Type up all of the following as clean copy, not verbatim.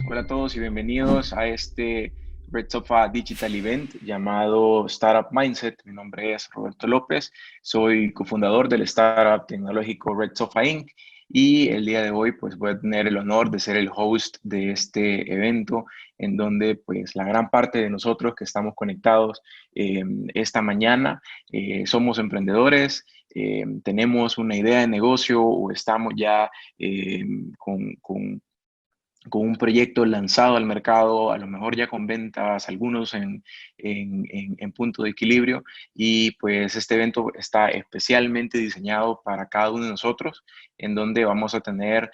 Hola a todos y bienvenidos a este Red Sofa Digital Event llamado Startup Mindset. Mi nombre es Roberto López, soy cofundador del startup tecnológico Red Sofa Inc. Y el día de hoy pues voy a tener el honor de ser el host de este evento en donde pues la gran parte de nosotros que estamos conectados esta mañana somos emprendedores, tenemos una idea de negocio o estamos ya eh, con un proyecto lanzado al mercado, a lo mejor ya con ventas, algunos en punto de equilibrio. Y pues este evento está especialmente diseñado para cada uno de nosotros, en donde vamos a tener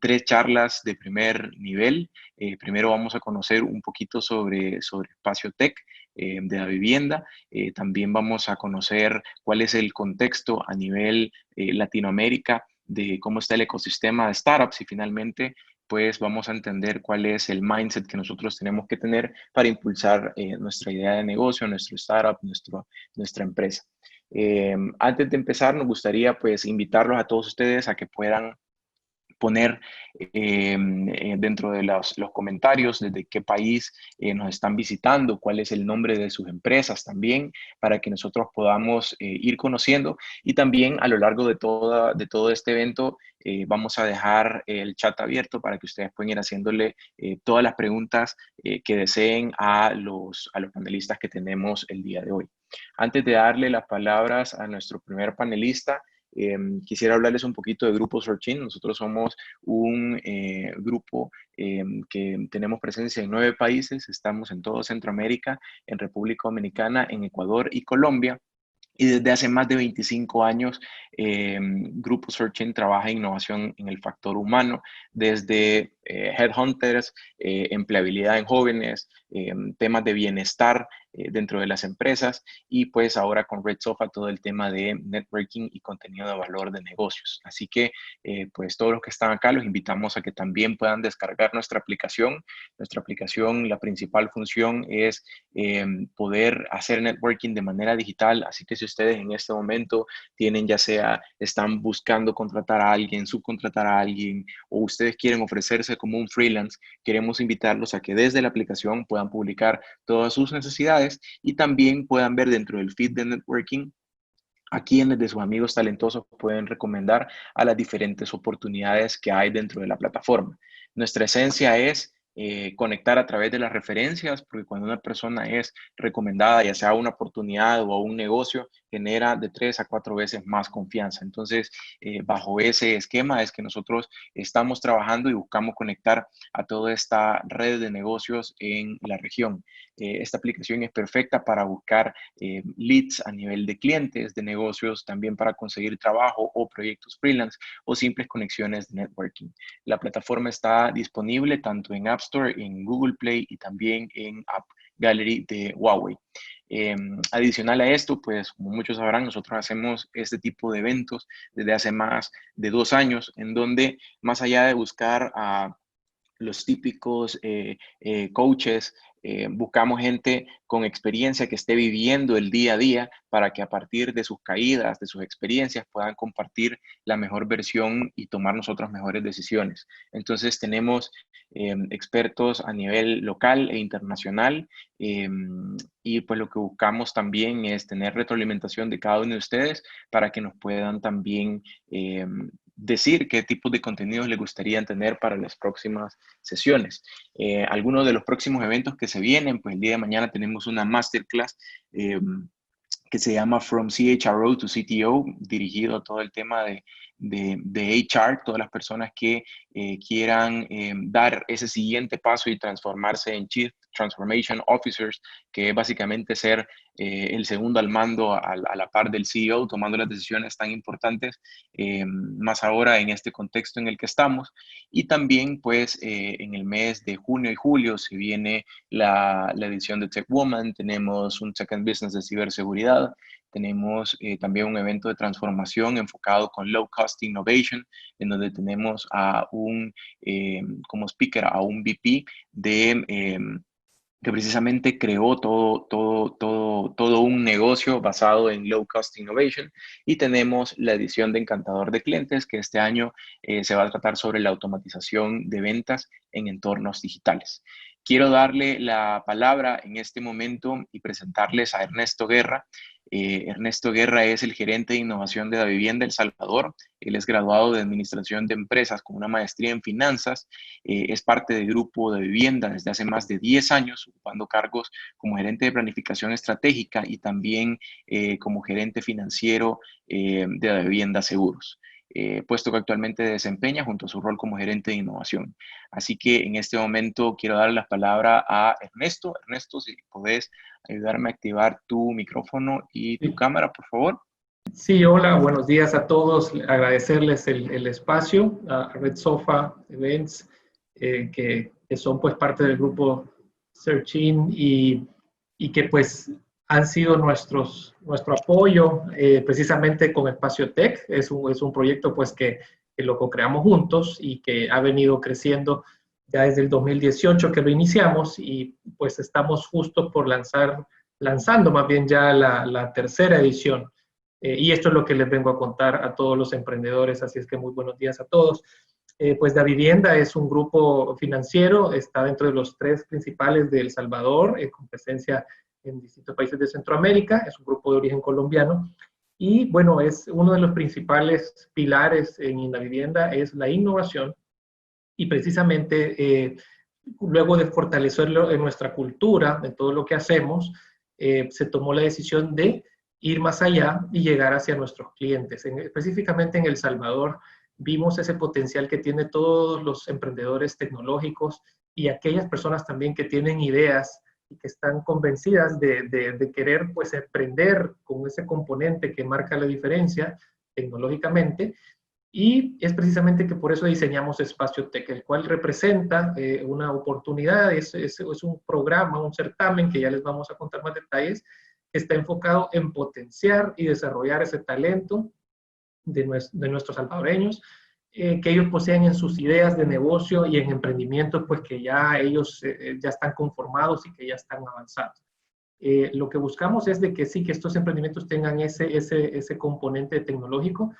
tres charlas de primer nivel. Primero vamos a conocer un poquito sobre espacio tech. De la vivienda. También vamos a conocer cuál es el contexto a nivel Latinoamérica de cómo está el ecosistema de startups y finalmente pues vamos a entender cuál es el mindset que nosotros tenemos que tener para impulsar nuestra idea de negocio, nuestro startup, nuestra empresa. Antes de empezar, nos gustaría pues invitarlos a todos ustedes a que puedan poner dentro de los comentarios desde qué país nos están visitando, cuál es el nombre de sus empresas también, para que nosotros podamos ir conociendo. Y también a lo largo de todo este evento vamos a dejar el chat abierto para que ustedes puedan ir haciéndole todas las preguntas que deseen a los panelistas que tenemos el día de hoy. Antes de darle las palabras a nuestro primer panelista, quisiera hablarles un poquito de Grupo Sorchin. Nosotros somos un grupo que tenemos presencia en 9 países. Estamos en todo Centroamérica, en República Dominicana, en Ecuador y Colombia. Y desde hace más de 25 años, Grupo Searching trabaja en innovación en el factor humano, desde headhunters, empleabilidad en jóvenes, temas de bienestar dentro de las empresas y pues ahora con Red Sofa todo el tema de networking y contenido de valor de negocios. Así que pues todos los que están acá los invitamos a que también puedan descargar nuestra aplicación. Nuestra aplicación, la principal función es poder hacer networking de manera digital. Así que si ustedes en este momento tienen, ya sea, están buscando contratar a alguien, subcontratar a alguien, o ustedes quieren ofrecerse como un freelance, queremos invitarlos a que desde la aplicación puedan publicar todas sus necesidades y también puedan ver dentro del feed de networking a quienes de sus amigos talentosos pueden recomendar a las diferentes oportunidades que hay dentro de la plataforma. Nuestra esencia es conectar a través de las referencias, porque cuando una persona es recomendada, ya sea una oportunidad o un negocio, genera de 3 a 4 veces más confianza. Entonces, bajo ese esquema es que nosotros estamos trabajando y buscamos conectar a toda esta red de negocios en la región. Esta aplicación es perfecta para buscar leads a nivel de clientes, de negocios, también para conseguir trabajo o proyectos freelance o simples conexiones de networking. La plataforma está disponible tanto en App Store, en Google Play y también en App Gallery de Huawei. Adicional a esto, pues como muchos sabrán, nosotros hacemos este tipo de eventos desde hace más de 2 años, en donde más allá de buscar a los típicos coaches, buscamos gente con experiencia que esté viviendo el día a día para que a partir de sus caídas, de sus experiencias, puedan compartir la mejor versión y tomar nosotros mejores decisiones. Entonces tenemos expertos a nivel local e internacional y pues lo que buscamos también es tener retroalimentación de cada uno de ustedes para que nos puedan también decir qué tipos de contenidos les gustaría tener para las próximas sesiones. Algunos de los próximos eventos que se vienen, pues el día de mañana tenemos una masterclass que se llama From CHRO to CTO, dirigido a todo el tema de HR, todas las personas que quieran dar ese siguiente paso y transformarse en Chief Transformation Officers, que es básicamente ser el segundo al mando a la par del CEO, tomando las decisiones tan importantes, más ahora en este contexto en el que estamos. Y también, pues, en el mes de junio y julio se viene la edición de Tech Woman, tenemos un Tech and Business de ciberseguridad, tenemos también un evento de transformación enfocado con Low Cost Innovation, en donde tenemos a como speaker a un VP de que precisamente creó todo un negocio basado en low cost innovation. Y tenemos la edición de Encantador de Clientes, que este año se va a tratar sobre la automatización de ventas en entornos digitales. Quiero darle la palabra en este momento y presentarles a Ernesto Guerra. Ernesto Guerra es el gerente de innovación de Davivienda El Salvador. Él es graduado de Administración de Empresas con una maestría en finanzas. Es parte del grupo de vivienda desde hace más de 10 años, ocupando cargos como gerente de planificación estratégica y también como gerente financiero de Davivienda Seguros. Puesto que actualmente desempeña junto a su rol como gerente de innovación. Así que en este momento quiero darle la palabra a Ernesto. Ernesto, si podés ayudarme a activar tu micrófono y tu Sí, cámara, por favor. sí, hola, buenos días a todos. Agradecerles el espacio a Red Sofa Events, que son pues parte del grupo Searching y que pues han sido nuestro apoyo precisamente con Espacio Tech. Es un proyecto pues que lo co-creamos juntos y que ha venido creciendo ya desde el 2018 que lo iniciamos y pues estamos justo por lanzando más bien ya la tercera edición. Y esto es lo que les vengo a contar a todos los emprendedores, así es que muy buenos días a todos. Pues Davivienda es un grupo financiero, está dentro de los 3 principales de El Salvador, con presencia en distintos países de Centroamérica, es un grupo de origen colombiano. Y bueno, es uno de los principales pilares en Davivienda es la innovación y precisamente luego de fortalecerlo en nuestra cultura, en todo lo que hacemos, se tomó la decisión de ir más allá y llegar hacia nuestros clientes. Específicamente en El Salvador vimos ese potencial que tienen todos los emprendedores tecnológicos y aquellas personas también que tienen ideas y que están convencidas de querer pues emprender con ese componente que marca la diferencia tecnológicamente. Y es precisamente que por eso diseñamos Espacio Tech, el cual representa una oportunidad, es un programa, un certamen que ya les vamos a contar más detalles, que está enfocado en potenciar y desarrollar ese talento de nuestros salvadoreños, que ellos poseen en sus ideas de negocio y en emprendimientos, pues que ya ellos ya están conformados y que ya están avanzados. Lo que buscamos es de que sí, que estos emprendimientos tengan ese componente tecnológico.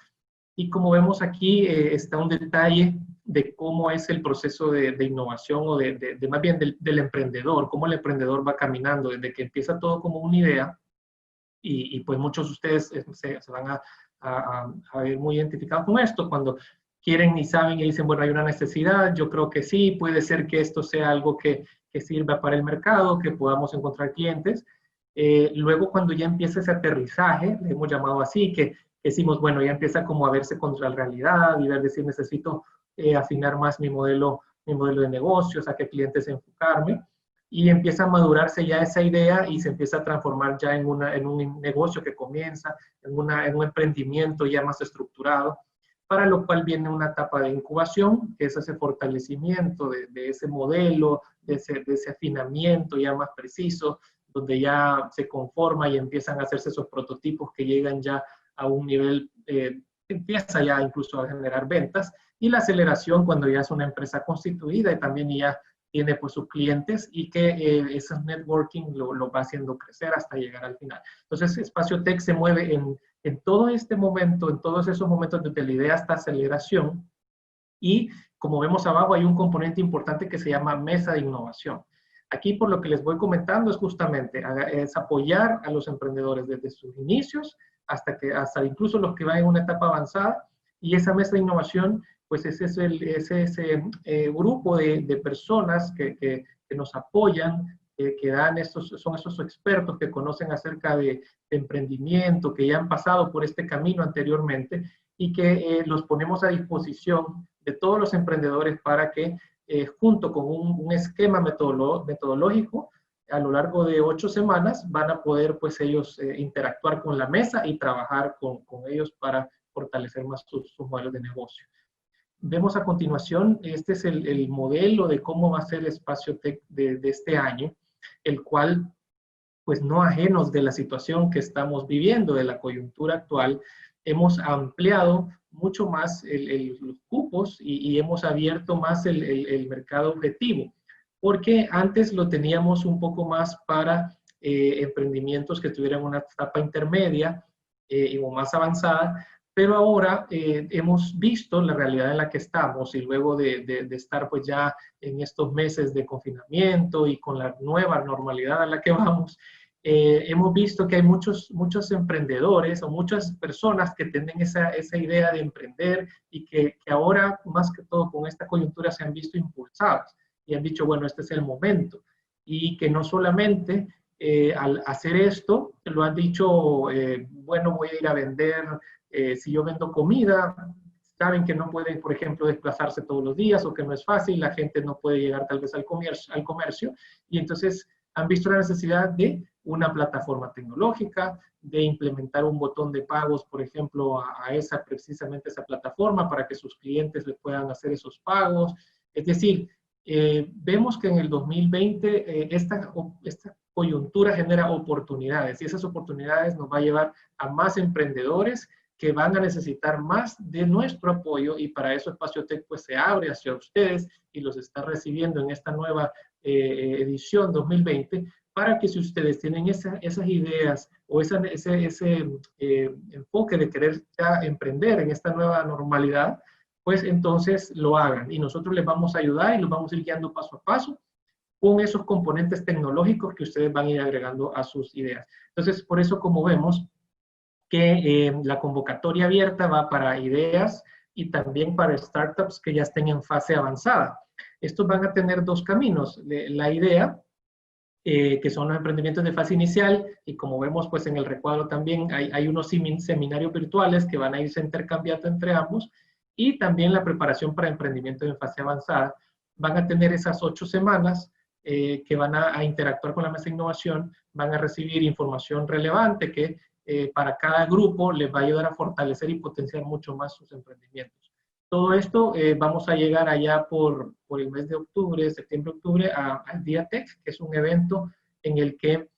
Y como vemos aquí, está un detalle de cómo es el proceso de innovación o más bien del emprendedor, cómo el emprendedor va caminando desde que empieza todo como una idea y pues muchos de ustedes se van a ver muy identificados con esto cuando quieren y saben y dicen, bueno, hay una necesidad, yo creo que sí, puede ser que esto sea algo que sirva para el mercado, que podamos encontrar clientes. Luego cuando ya empieza ese aterrizaje, le hemos llamado así, que decimos, bueno, ya empieza como a verse contra la realidad y ver decir, necesito afinar más mi modelo de negocios, a qué clientes enfocarme, y empieza a madurarse ya esa idea y se empieza a transformar ya en un negocio que comienza, en un emprendimiento ya más estructurado, para lo cual viene una etapa de incubación, que es ese fortalecimiento de ese modelo, de ese afinamiento ya más preciso, donde ya se conforma y empiezan a hacerse esos prototipos que llegan ya a un nivel, empieza ya incluso a generar ventas, y la aceleración cuando ya es una empresa constituida y también ya tiene pues sus clientes y que ese networking lo va haciendo crecer hasta llegar al final. Entonces, Espacio Tech se mueve en todo este momento, en todos esos momentos desde la idea hasta aceleración, y como vemos abajo hay un componente importante que se llama mesa de innovación. Aquí por lo que les voy comentando es justamente es apoyar a los emprendedores desde sus inicios hasta incluso los que van en una etapa avanzada, y esa mesa de innovación pues es ese grupo de personas que nos apoyan, que dan son esos expertos que conocen acerca de emprendimiento, que ya han pasado por este camino anteriormente y que los ponemos a disposición de todos los emprendedores para que junto con un esquema metodológico a lo largo de 8 semanas van a poder pues ellos interactuar con la mesa y trabajar con ellos para fortalecer más sus modelos de negocio. Vemos a continuación, este es el modelo de cómo va a ser el Espacio Tech de este año, el cual, pues no ajenos de la situación que estamos viviendo, de la coyuntura actual, hemos ampliado mucho más los cupos y hemos abierto más el mercado objetivo. porque antes lo teníamos un poco más para emprendimientos que tuvieran una etapa intermedia o más avanzada, pero ahora hemos visto la realidad en la que estamos y luego de estar pues ya en estos meses de confinamiento y con la nueva normalidad a la que vamos, hemos visto que hay muchos emprendedores o muchas personas que tienen esa idea de emprender y que ahora, más que todo con esta coyuntura, se han visto impulsadas y han dicho, bueno, este es el momento. Y que no solamente al hacer esto, lo han dicho, bueno, voy a ir a vender, si yo vendo comida, saben que no pueden, por ejemplo, desplazarse todos los días o que no es fácil, la gente no puede llegar tal vez al comercio y entonces han visto la necesidad de una plataforma tecnológica, de implementar un botón de pagos, por ejemplo, precisamente esa plataforma para que sus clientes le puedan hacer esos pagos. Es decir, vemos que en el 2020 esta coyuntura genera oportunidades y esas oportunidades nos va a llevar a más emprendedores que van a necesitar más de nuestro apoyo y para eso Espacio Tech pues se abre hacia ustedes y los está recibiendo en esta nueva edición 2020 para que si ustedes tienen esas ideas o ese enfoque de querer ya emprender en esta nueva normalidad, pues entonces lo hagan y nosotros les vamos a ayudar y los vamos a ir guiando paso a paso con esos componentes tecnológicos que ustedes van a ir agregando a sus ideas. Entonces, por eso como vemos que la convocatoria abierta va para ideas y también para startups que ya estén en fase avanzada. Estos van a tener dos caminos. La idea, que son los emprendimientos de fase inicial, y como vemos pues en el recuadro también hay unos seminarios virtuales que van a irse intercambiando entre ambos, y también la preparación para emprendimiento en fase avanzada. Van a tener esas 8 semanas que van a interactuar con la mesa de innovación, van a recibir información relevante que para cada grupo les va a ayudar a fortalecer y potenciar mucho más sus emprendimientos. Todo esto vamos a llegar allá por el mes de octubre, septiembre-octubre, al Día Tech, que es un evento en el que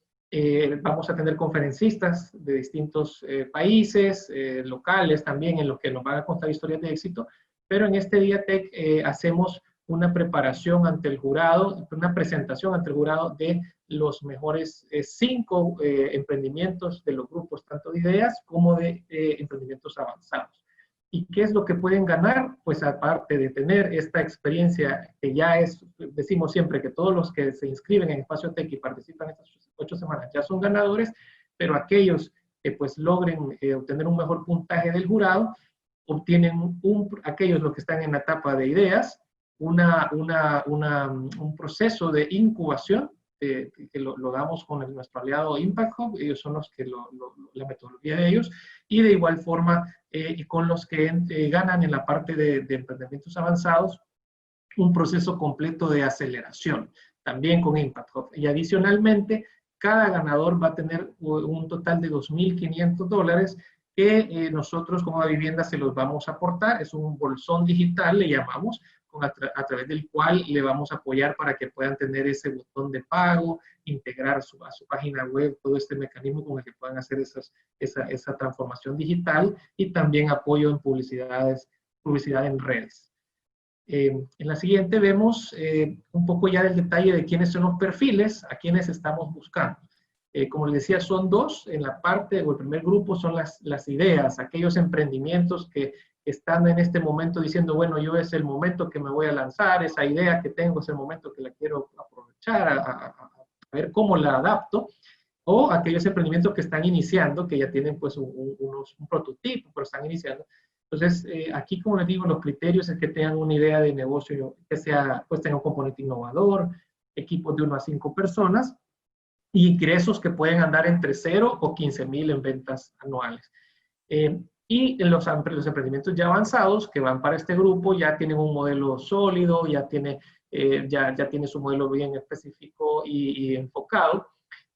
vamos a tener conferencistas de distintos países, locales también, en los que nos van a contar historias de éxito, pero en este Día Tech hacemos una preparación ante el jurado, una presentación ante el jurado de los mejores 5 emprendimientos de los grupos, tanto de ideas como de emprendimientos avanzados. ¿Y qué es lo que pueden ganar? Pues aparte de tener esta experiencia que ya es, decimos siempre que todos los que se inscriben en Espacio Tech y participan en estas 8 semanas ya son ganadores, pero aquellos que pues logren obtener un mejor puntaje del jurado, obtienen aquellos los que están en la etapa de ideas, un proceso de incubación que lo damos con nuestro aliado Impact Hub, ellos son los que la metodología de ellos, y de igual forma y con los que ganan en la parte de emprendimientos avanzados, un proceso completo de aceleración, también con Impact Hub. Y adicionalmente, cada ganador va a tener un total de $2,500 que nosotros como vivienda se los vamos a aportar. Es un bolsón digital, le llamamos, a través del cual le vamos a apoyar para que puedan tener ese botón de pago, integrar a su página web todo este mecanismo con el que puedan hacer esa transformación digital y también apoyo en publicidad en redes. En la siguiente vemos un poco ya del detalle de quiénes son los perfiles, a quienes estamos buscando. Como les decía, son 2. En la parte o el primer grupo son las ideas, aquellos emprendimientos que están en este momento diciendo, bueno, yo es el momento que me voy a lanzar, esa idea que tengo es el momento que la quiero aprovechar, a ver cómo la adapto. O aquellos emprendimientos que están iniciando, que ya tienen pues un prototipo, pero están iniciando. Entonces, aquí, como les digo, los criterios es que tengan una idea de negocio que sea, pues tenga un componente innovador, equipos de 1 a 5 personas y ingresos que pueden andar entre 0 o 15,000 en ventas anuales. Y los emprendimientos ya avanzados que van para este grupo ya tienen un modelo sólido, ya tiene su modelo bien específico y enfocado.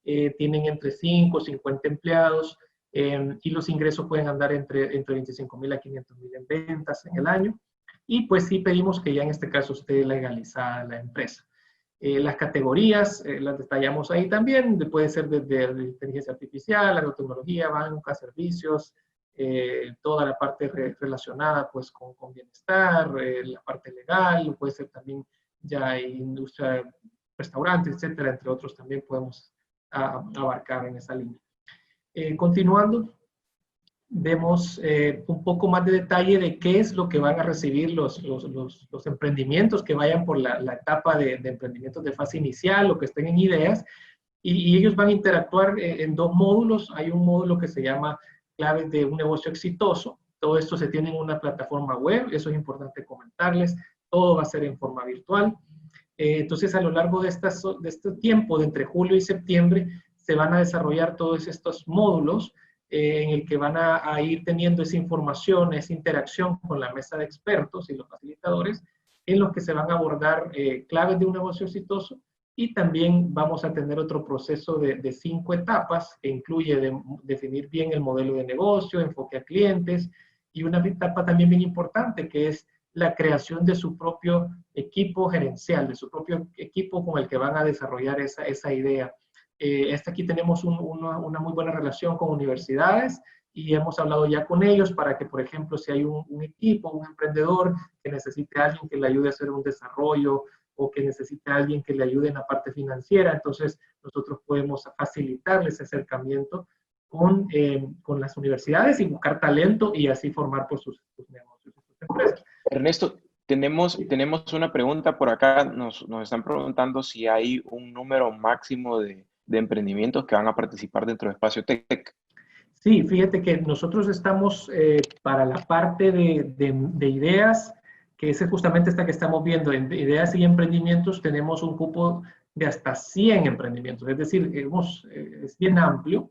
Tienen entre 5 o 50 empleados y los ingresos pueden andar entre 25,000 a 500,000 en ventas en el año. Y pues sí pedimos que ya en este caso esté legalizada la empresa. Las categorías las detallamos ahí también, puede ser desde inteligencia artificial, agrotecnología, banca, servicios, toda la parte relacionada pues con bienestar, la parte legal, puede ser también ya industria restaurantes, etcétera, entre otros también podemos abarcar en esa línea. Continuando, vemos un poco más de detalle de qué es lo que van a recibir los emprendimientos que vayan por la etapa de emprendimientos de fase inicial o que estén en ideas, y ellos van a interactuar en 2 módulos. Hay un módulo que se llama claves de un negocio exitoso. Todo esto se tiene en una plataforma web, eso es importante comentarles. Todo va a ser en forma virtual. Entonces, a lo largo de este tiempo, de entre julio y septiembre, se van a desarrollar todos estos módulos en el que van a ir teniendo esa información, esa interacción con la mesa de expertos y los facilitadores, en los que se van a abordar claves de un negocio exitoso, y también vamos a tener otro proceso de 5 etapas que incluye definir bien el modelo de negocio, enfoque a clientes, y una etapa también bien importante que es la creación de su propio equipo gerencial, de su propio equipo con el que van a desarrollar esa idea. Aquí tenemos una muy buena relación con universidades y hemos hablado ya con ellos para que, por ejemplo, si hay un equipo, un emprendedor que necesite a alguien que le ayude a hacer un desarrollo o que necesite a alguien que le ayude en la parte financiera, entonces nosotros podemos facilitarles ese acercamiento con las universidades y buscar talento y así formar por sus negocios, sus empresas. Ernesto, tenemos una pregunta por acá. Nos están preguntando si hay un número máximo de emprendimientos que van a participar dentro de Espacio Tech. Sí, fíjate que nosotros estamos para la parte de ideas, que es justamente esta que estamos viendo, en ideas y emprendimientos, tenemos un cupo de hasta 100 emprendimientos, es decir, es bien amplio,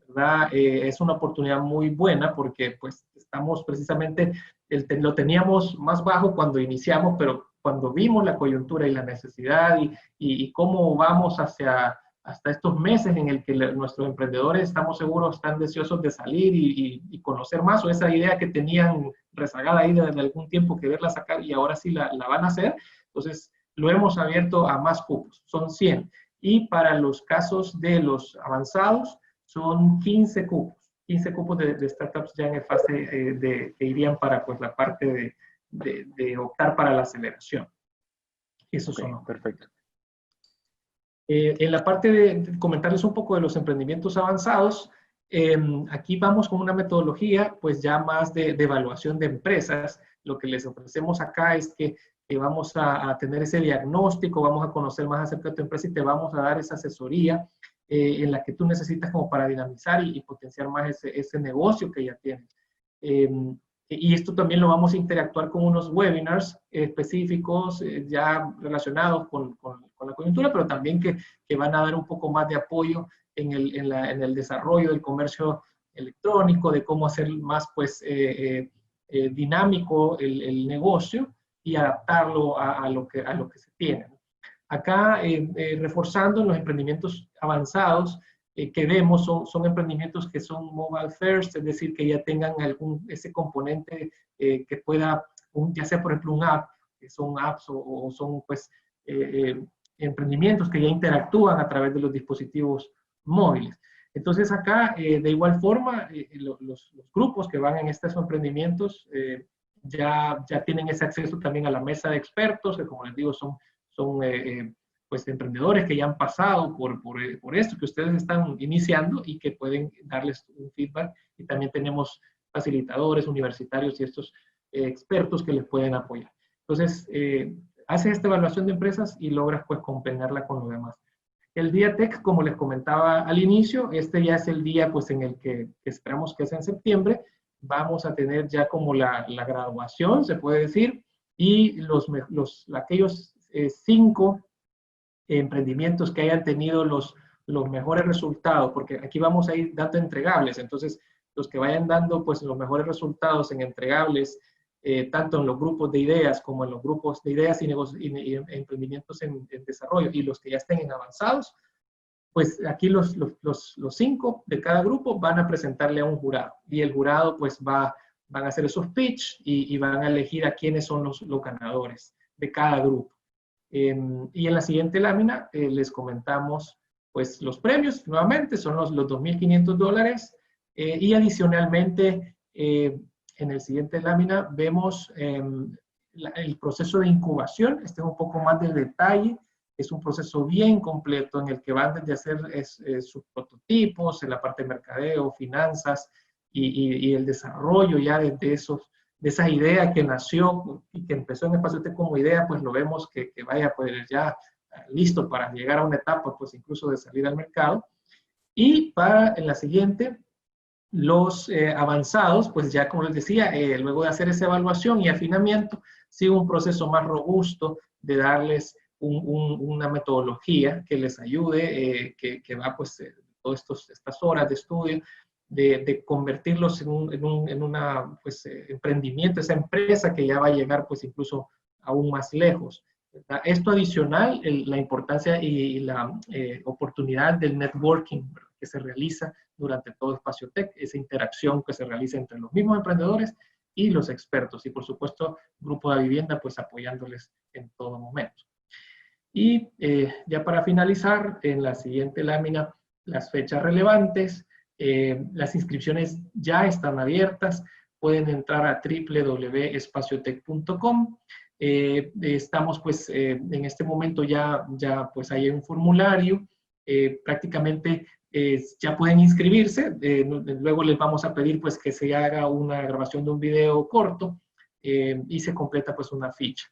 ¿verdad? Es una oportunidad muy buena porque pues estamos precisamente, lo teníamos más bajo cuando iniciamos, pero cuando vimos la coyuntura y la necesidad y cómo vamos hasta estos meses en el que nuestros emprendedores, estamos seguros, están deseosos de salir y conocer más, o esa idea que tenían rezagada ahí desde algún tiempo, quererla sacar y ahora sí la van a hacer. Entonces, lo hemos abierto a más cupos, son 100. Y para los casos de los avanzados, son 15 cupos. 15 cupos de startups ya en fase que irían para pues, la parte de optar para la aceleración. Esos son. Perfecto. En la parte de comentarles un poco de los emprendimientos avanzados, aquí vamos con una metodología pues ya más de evaluación de empresas. Lo que les ofrecemos acá es que vamos a tener ese diagnóstico, vamos a conocer más acerca de tu empresa y te vamos a dar esa asesoría en la que tú necesitas como para dinamizar y potenciar más ese negocio que ya tienes. Y esto también lo vamos a interactuar con unos webinars específicos ya relacionados con la coyuntura, pero también que van a dar un poco más de apoyo en el desarrollo del comercio electrónico, de cómo hacer más pues, dinámico el negocio y adaptarlo a lo que se tiene. Acá, reforzando los emprendimientos avanzados, que vemos son emprendimientos que son mobile first, es decir, que ya tengan ese componente que pueda, ya sea por ejemplo un app, que son apps o son pues emprendimientos que ya interactúan a través de los dispositivos móviles. Entonces acá, de igual forma, los grupos que van en estos emprendimientos ya tienen ese acceso también a la mesa de expertos, que como les digo son pues emprendedores que ya han pasado por esto que ustedes están iniciando y que pueden darles un feedback, y también tenemos facilitadores universitarios y estos expertos que les pueden apoyar. Entonces, haces esta evaluación de empresas y logras pues compendiarla con lo demás. El día Tech, como les comentaba al inicio, este ya es el día pues en el que esperamos que sea en septiembre. Vamos a tener ya como la graduación, se puede decir, y aquellos 5 emprendimientos que hayan tenido los mejores resultados, porque aquí vamos a ir dando entregables, entonces los que vayan dando pues los mejores resultados en entregables, tanto en los grupos de ideas como en los grupos de ideas y emprendimientos en desarrollo, y los que ya estén en avanzados, pues aquí los 5 de cada grupo van a presentarle a un jurado, y el jurado pues van a hacer esos pitch y van a elegir a quiénes son los ganadores de cada grupo. Y en la siguiente lámina les comentamos pues los premios, nuevamente son los $2,500, y adicionalmente en el siguiente lámina vemos el proceso de incubación. Este es un poco más de detalle es un proceso bien completo en el que van desde hacer sus prototipos, en la parte de mercadeo, finanzas y el desarrollo ya de esa idea que nació y que empezó en Espacio-Tech como idea, pues lo vemos que vaya pues ya listo para llegar a una etapa pues incluso de salir al mercado. Y para en la siguiente, los avanzados, pues ya como les decía, luego de hacer esa evaluación y afinamiento, sigue un proceso más robusto de darles una metodología que les ayude, que va pues todas estas horas de estudio, de convertirlos en una pues, emprendimiento, esa empresa que ya va a llegar pues incluso aún más lejos. ¿Verdad? Esto adicional, la importancia y la oportunidad del networking, ¿verdad?, que se realiza durante todo Espacio-Tech, esa interacción que se realiza entre los mismos emprendedores y los expertos. Y por supuesto, Grupo de Vivienda, pues apoyándoles en todo momento. Y ya para finalizar, en la siguiente lámina, las fechas relevantes. Las inscripciones ya están abiertas. Pueden entrar a www.espaciotech.com. Estamos pues en este momento ya pues hay un formulario. Prácticamente ya pueden inscribirse. Luego les vamos a pedir pues que se haga una grabación de un video corto y se completa pues una ficha.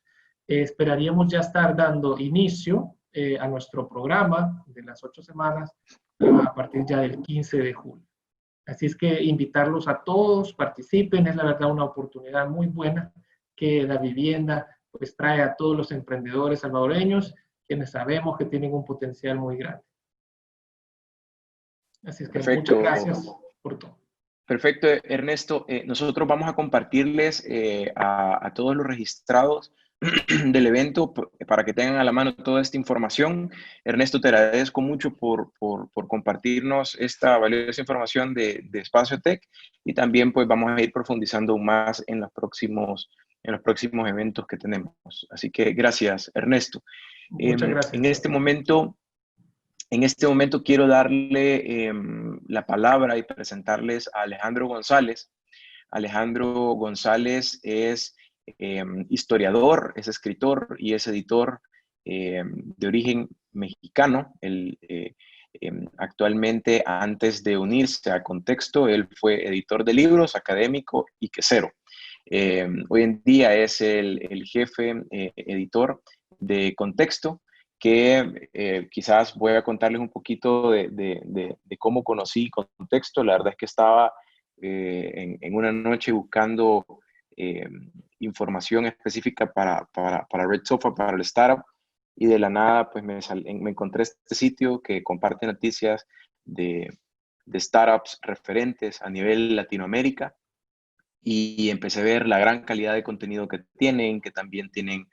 Esperaríamos ya estar dando inicio a nuestro programa de las 8 semanas a partir ya del 15 de julio. Así es que invitarlos a todos, participen, es la verdad una oportunidad muy buena que la vivienda pues trae a todos los emprendedores salvadoreños, quienes sabemos que tienen un potencial muy grande. Así es que Perfecto. muchas gracias por todo. Perfecto, Ernesto. Nosotros vamos a compartirles a todos los registrados del evento para que tengan a la mano toda esta información. Ernesto, te agradezco mucho por compartirnos esta valiosa información de Espacio-Tech, y también pues vamos a ir profundizando aún más en los próximos eventos que tenemos. Así que gracias, Ernesto. Muchas gracias. En este momento quiero darle la palabra y presentarles a Alejandro González. Alejandro González es historiador, es escritor y es editor de origen mexicano. Él, actualmente, antes de unirse a Contexto, él fue editor de libros, académico y quesero. Hoy en día es el jefe editor de Contexto, que quizás voy a contarles un poquito de cómo conocí Contexto. La verdad es que estaba en una noche buscando información específica para Red Sofa, para el startup, y de la nada pues me encontré este sitio que comparte noticias de startups referentes a nivel Latinoamérica, y empecé a ver la gran calidad de contenido que tienen, que también tienen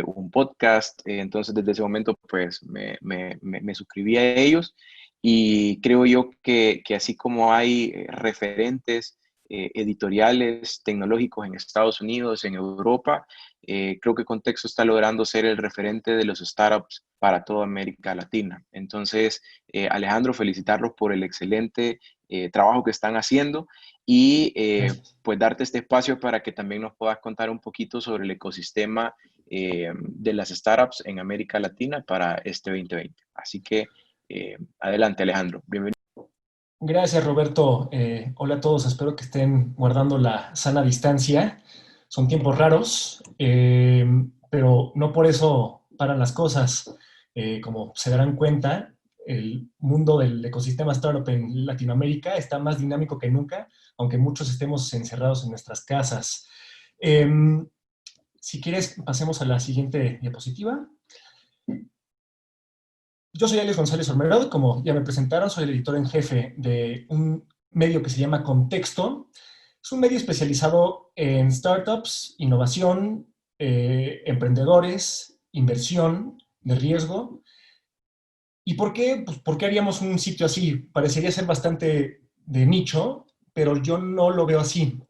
un podcast. Entonces desde ese momento pues me suscribí a ellos, y creo yo que así como hay referentes editoriales tecnológicos en Estados Unidos, en Europa, creo que Contexto está logrando ser el referente de los startups para toda América Latina. Entonces, Alejandro, felicitarlos por el excelente trabajo que están haciendo, y pues darte este espacio para que también nos puedas contar un poquito sobre el ecosistema de las startups en América Latina para este 2020. Así que adelante, Alejandro. Bienvenido. Gracias, Roberto. Hola a todos. Espero que estén guardando la sana distancia. Son tiempos raros, pero no por eso paran las cosas. Como se darán cuenta, el mundo del ecosistema startup en Latinoamérica está más dinámico que nunca, aunque muchos estemos encerrados en nuestras casas. Si quieres, pasemos a la siguiente diapositiva. Yo soy Alex González Olmerod, como ya me presentaron, soy el editor en jefe de un medio que se llama Contexto. Es un medio especializado en startups, innovación, emprendedores, inversión de riesgo. ¿Y por qué? Pues, ¿por qué haríamos un sitio así? Parecería ser bastante de nicho, pero yo no lo veo así.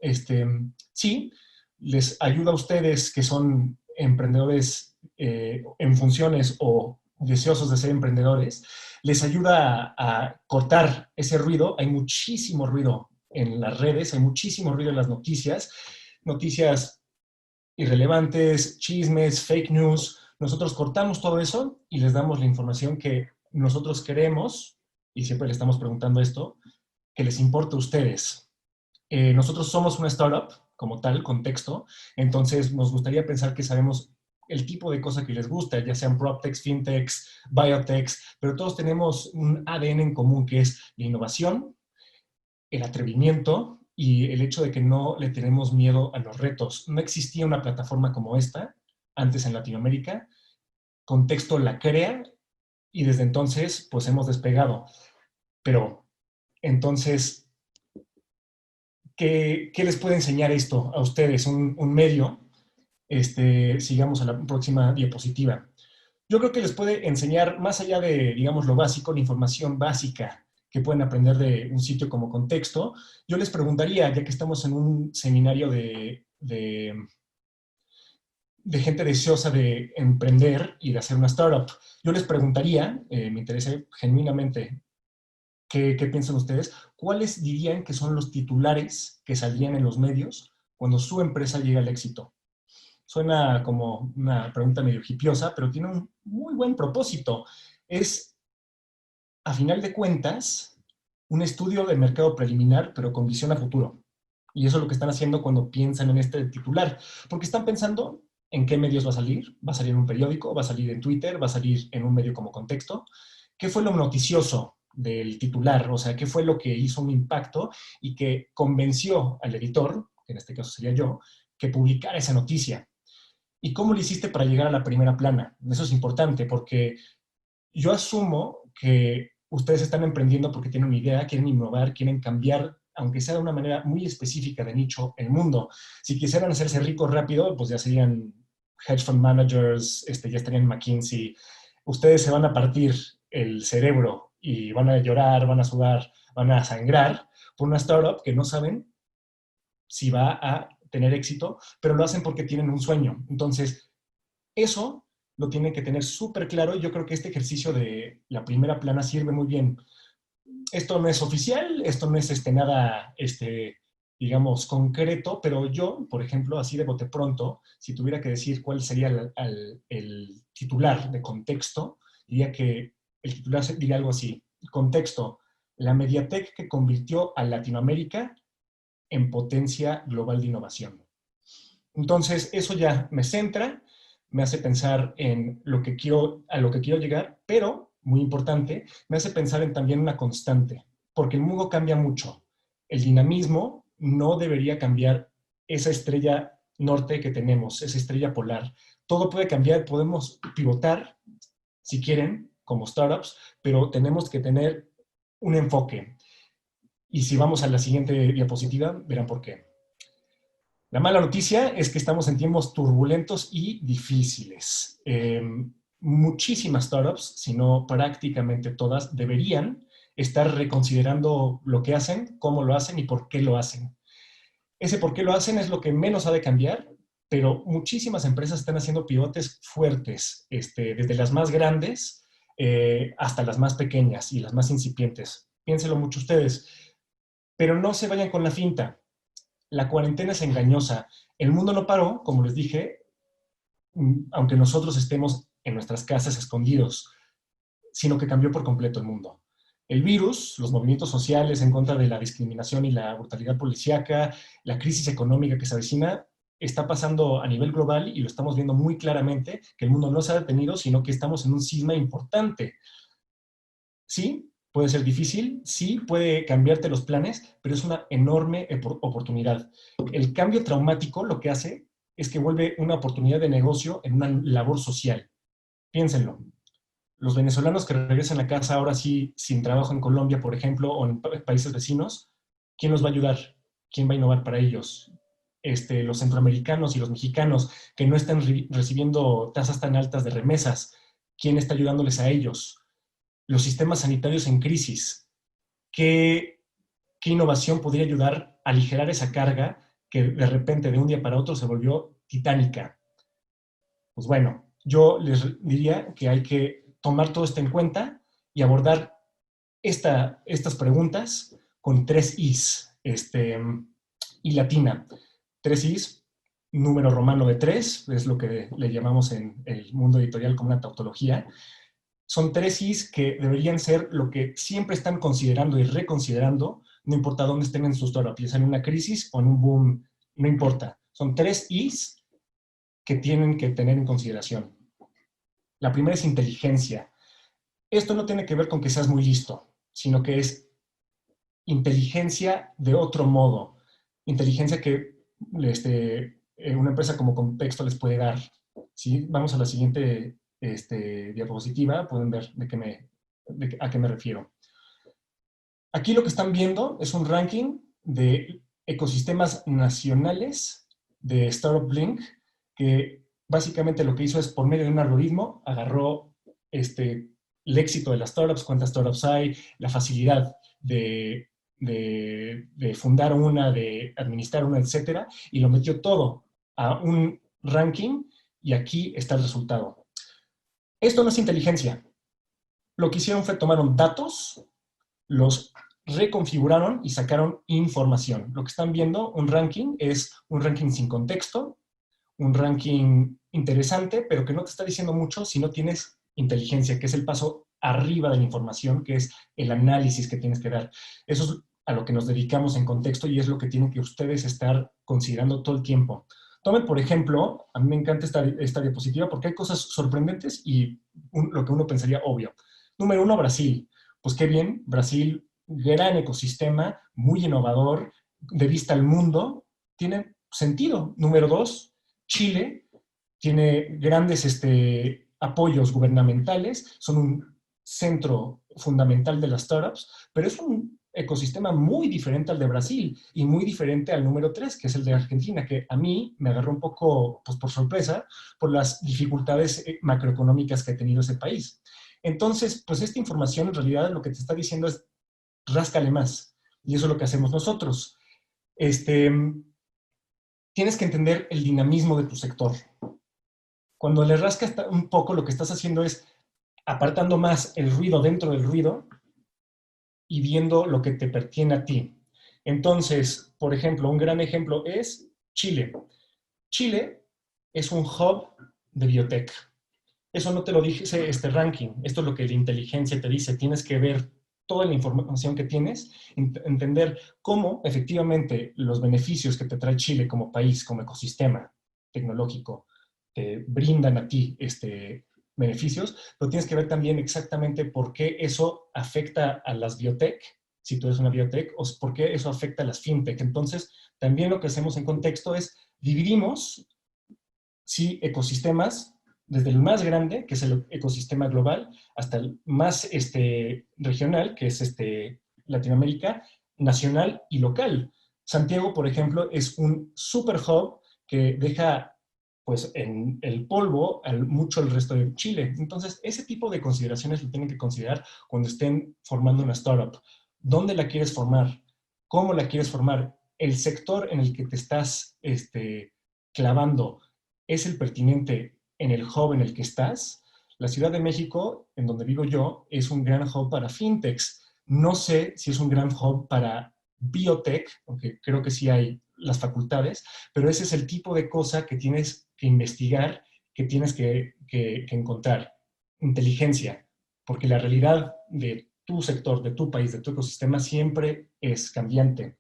Sí, les ayuda a ustedes que son emprendedores en funciones o deseosos de ser emprendedores, les ayuda a cortar ese ruido. Hay muchísimo ruido en las redes, hay muchísimo ruido en las noticias irrelevantes, chismes, fake news. Nosotros cortamos todo eso y les damos la información que nosotros queremos, y siempre le estamos preguntando esto, que les importa a ustedes. Nosotros somos una startup, como tal, contexto, entonces nos gustaría pensar que sabemos el tipo de cosa que les gusta, ya sean proptechs, fintechs, biotechs, pero todos tenemos un ADN en común, que es la innovación, el atrevimiento y el hecho de que no le tenemos miedo a los retos. No existía una plataforma como esta antes en Latinoamérica. Contexto la crea y desde entonces pues hemos despegado. Pero entonces, ¿qué les puede enseñar esto a ustedes? Un medio. Sigamos a la próxima diapositiva. Yo creo que les puede enseñar, más allá de, digamos, lo básico, la información básica que pueden aprender de un sitio como Contexto. Yo les preguntaría, ya que estamos en un seminario de gente deseosa de emprender y de hacer una startup, yo les preguntaría, me interesa genuinamente qué piensan ustedes, ¿cuáles dirían que son los titulares que saldrían en los medios cuando su empresa llega al éxito? Suena como una pregunta medio hipiosa, pero tiene un muy buen propósito. Es, a final de cuentas, un estudio de mercado preliminar, pero con visión a futuro. Y eso es lo que están haciendo cuando piensan en este titular, porque están pensando en qué medios va a salir en un periódico, va a salir en Twitter, va a salir en un medio como Contexto. ¿Qué fue lo noticioso del titular? O sea, ¿qué fue lo que hizo un impacto y que convenció al editor, que en este caso sería yo, que publicara esa noticia? ¿Y cómo lo hiciste para llegar a la primera plana? Eso es importante porque yo asumo que ustedes están emprendiendo porque tienen una idea, quieren innovar, quieren cambiar, aunque sea de una manera muy específica de nicho, el mundo. Si quisieran hacerse ricos rápido, pues ya serían hedge fund managers, ya estarían en McKinsey. Ustedes se van a partir el cerebro y van a llorar, van a sudar, van a sangrar por una startup que no saben si va a tener éxito, pero lo hacen porque tienen un sueño. Entonces, eso lo tienen que tener súper claro y yo creo que este ejercicio de la primera plana sirve muy bien. Esto no es oficial, esto no es nada, digamos, concreto, pero yo, por ejemplo, así de bote pronto, si tuviera que decir cuál sería el titular de Contexto, diría que el titular diría algo así: Contexto, la Mediatek que convirtió a Latinoamérica en potencia global de innovación. Entonces, eso ya me centra, me hace pensar en a lo que quiero llegar, pero, muy importante, me hace pensar en también una constante, porque el mundo cambia mucho. El dinamismo no debería cambiar esa estrella norte que tenemos, esa estrella polar. Todo puede cambiar, podemos pivotar, si quieren, como startups, pero tenemos que tener un enfoque. Y si vamos a la siguiente diapositiva, verán por qué. La mala noticia es que estamos en tiempos turbulentos y difíciles. Muchísimas startups, si no prácticamente todas, deberían estar reconsiderando lo que hacen, cómo lo hacen y por qué lo hacen. Ese por qué lo hacen es lo que menos ha de cambiar, pero muchísimas empresas están haciendo pivotes fuertes, desde las más grandes hasta las más pequeñas y las más incipientes. Piénsenlo mucho ustedes, pero no se vayan con la finta. La cuarentena es engañosa. El mundo no paró, como les dije, aunque nosotros estemos en nuestras casas escondidos, sino que cambió por completo el mundo. El virus, los movimientos sociales en contra de la discriminación y la brutalidad policíaca, la crisis económica que se avecina, está pasando a nivel global y lo estamos viendo muy claramente, que el mundo no se ha detenido, sino que estamos en un cisma importante. Sí, puede ser difícil, sí, puede cambiarte los planes, pero es una enorme oportunidad. El cambio traumático lo que hace es que vuelve una oportunidad de negocio en una labor social. Piénsenlo. Los venezolanos que regresan a casa ahora sí sin trabajo en Colombia, por ejemplo, o en países vecinos, ¿quién los va a ayudar? ¿Quién va a innovar para ellos? Los centroamericanos y los mexicanos que no están recibiendo tasas tan altas de remesas, ¿quién está ayudándoles a ellos? Los sistemas sanitarios en crisis. ¿Qué innovación podría ayudar a aligerar esa carga que de repente, de un día para otro, se volvió titánica? Pues bueno, yo les diría que hay que tomar todo esto en cuenta y abordar estas preguntas con 3 Is, y latina. 3 Is, número romano de 3, es lo que le llamamos en el mundo editorial como una tautología. Son 3 Is que deberían ser lo que siempre están considerando y reconsiderando, no importa dónde estén en su startup, ya sea en una crisis o en un boom, no importa. Son 3 Is que tienen que tener en consideración. La primera es inteligencia. Esto no tiene que ver con que seas muy listo, sino que es inteligencia de otro modo. Inteligencia que una empresa como Contexto les puede dar. ¿Sí? Vamos a la siguiente diapositiva, pueden ver a qué me refiero. Aquí lo que están viendo es un ranking de ecosistemas nacionales de Startup Link, que básicamente lo que hizo es, por medio de un algoritmo, agarró el éxito de las startups, cuántas startups hay, la facilidad de fundar una, de administrar una, etcétera, y lo metió todo a un ranking, y aquí está el resultado. Esto no es inteligencia. Lo que hicieron fue tomaron datos, los reconfiguraron y sacaron información. Lo que están viendo, un ranking, es un ranking sin contexto, un ranking interesante, pero que no te está diciendo mucho si no tienes inteligencia, que es el paso arriba de la información, que es el análisis que tienes que dar. Eso es a lo que nos dedicamos en Contexto y es lo que tienen que ustedes estar considerando todo el tiempo. Tomen, por ejemplo, a mí me encanta esta diapositiva porque hay cosas sorprendentes y lo que uno pensaría obvio. Número 1, Brasil. Pues qué bien, Brasil, gran ecosistema, muy innovador, de vista al mundo, tiene sentido. Número 2, Chile, tiene grandes apoyos gubernamentales, son un centro fundamental de las startups, pero es un ecosistema muy diferente al de Brasil y muy diferente al número 3, que es el de Argentina, que a mí me agarró un poco pues, por sorpresa por las dificultades macroeconómicas que ha tenido ese país. Entonces, pues esta información en realidad lo que te está diciendo es ráscale más. Y eso es lo que hacemos nosotros. Tienes que entender el dinamismo de tu sector. Cuando le rascas un poco, lo que estás haciendo es apartando más el ruido dentro del ruido y viendo lo que te pertiene a ti. Entonces, por ejemplo, un gran ejemplo es Chile. Chile es un hub de biotech. Eso no te lo dice este ranking. Esto es lo que la inteligencia te dice. Tienes que ver toda la información que tienes, entender cómo efectivamente los beneficios que te trae Chile como país, como ecosistema tecnológico, te brindan a ti beneficios, pero tienes que ver también exactamente por qué eso afecta a las biotech, si tú eres una biotech, o por qué eso afecta a las fintech. Entonces, también lo que hacemos en Contexto es dividimos, sí, ecosistemas, desde el más grande, que es el ecosistema global, hasta el más regional, que es Latinoamérica, nacional y local. Santiago, por ejemplo, es un super hub que deja pues en el polvo mucho el resto de Chile. Entonces, ese tipo de consideraciones lo tienen que considerar cuando estén formando una startup. ¿Dónde la quieres formar? ¿Cómo la quieres formar? El sector en el que te estás clavando es el pertinente en el hub en el que estás. La Ciudad de México, en donde vivo yo, es un gran hub para fintechs. No sé si es un gran hub para biotech, aunque creo que sí hay las facultades, pero ese es el tipo de cosa que tienes que investigar, que tienes que encontrar. Inteligencia, porque la realidad de tu sector, de tu país, de tu ecosistema siempre es cambiante.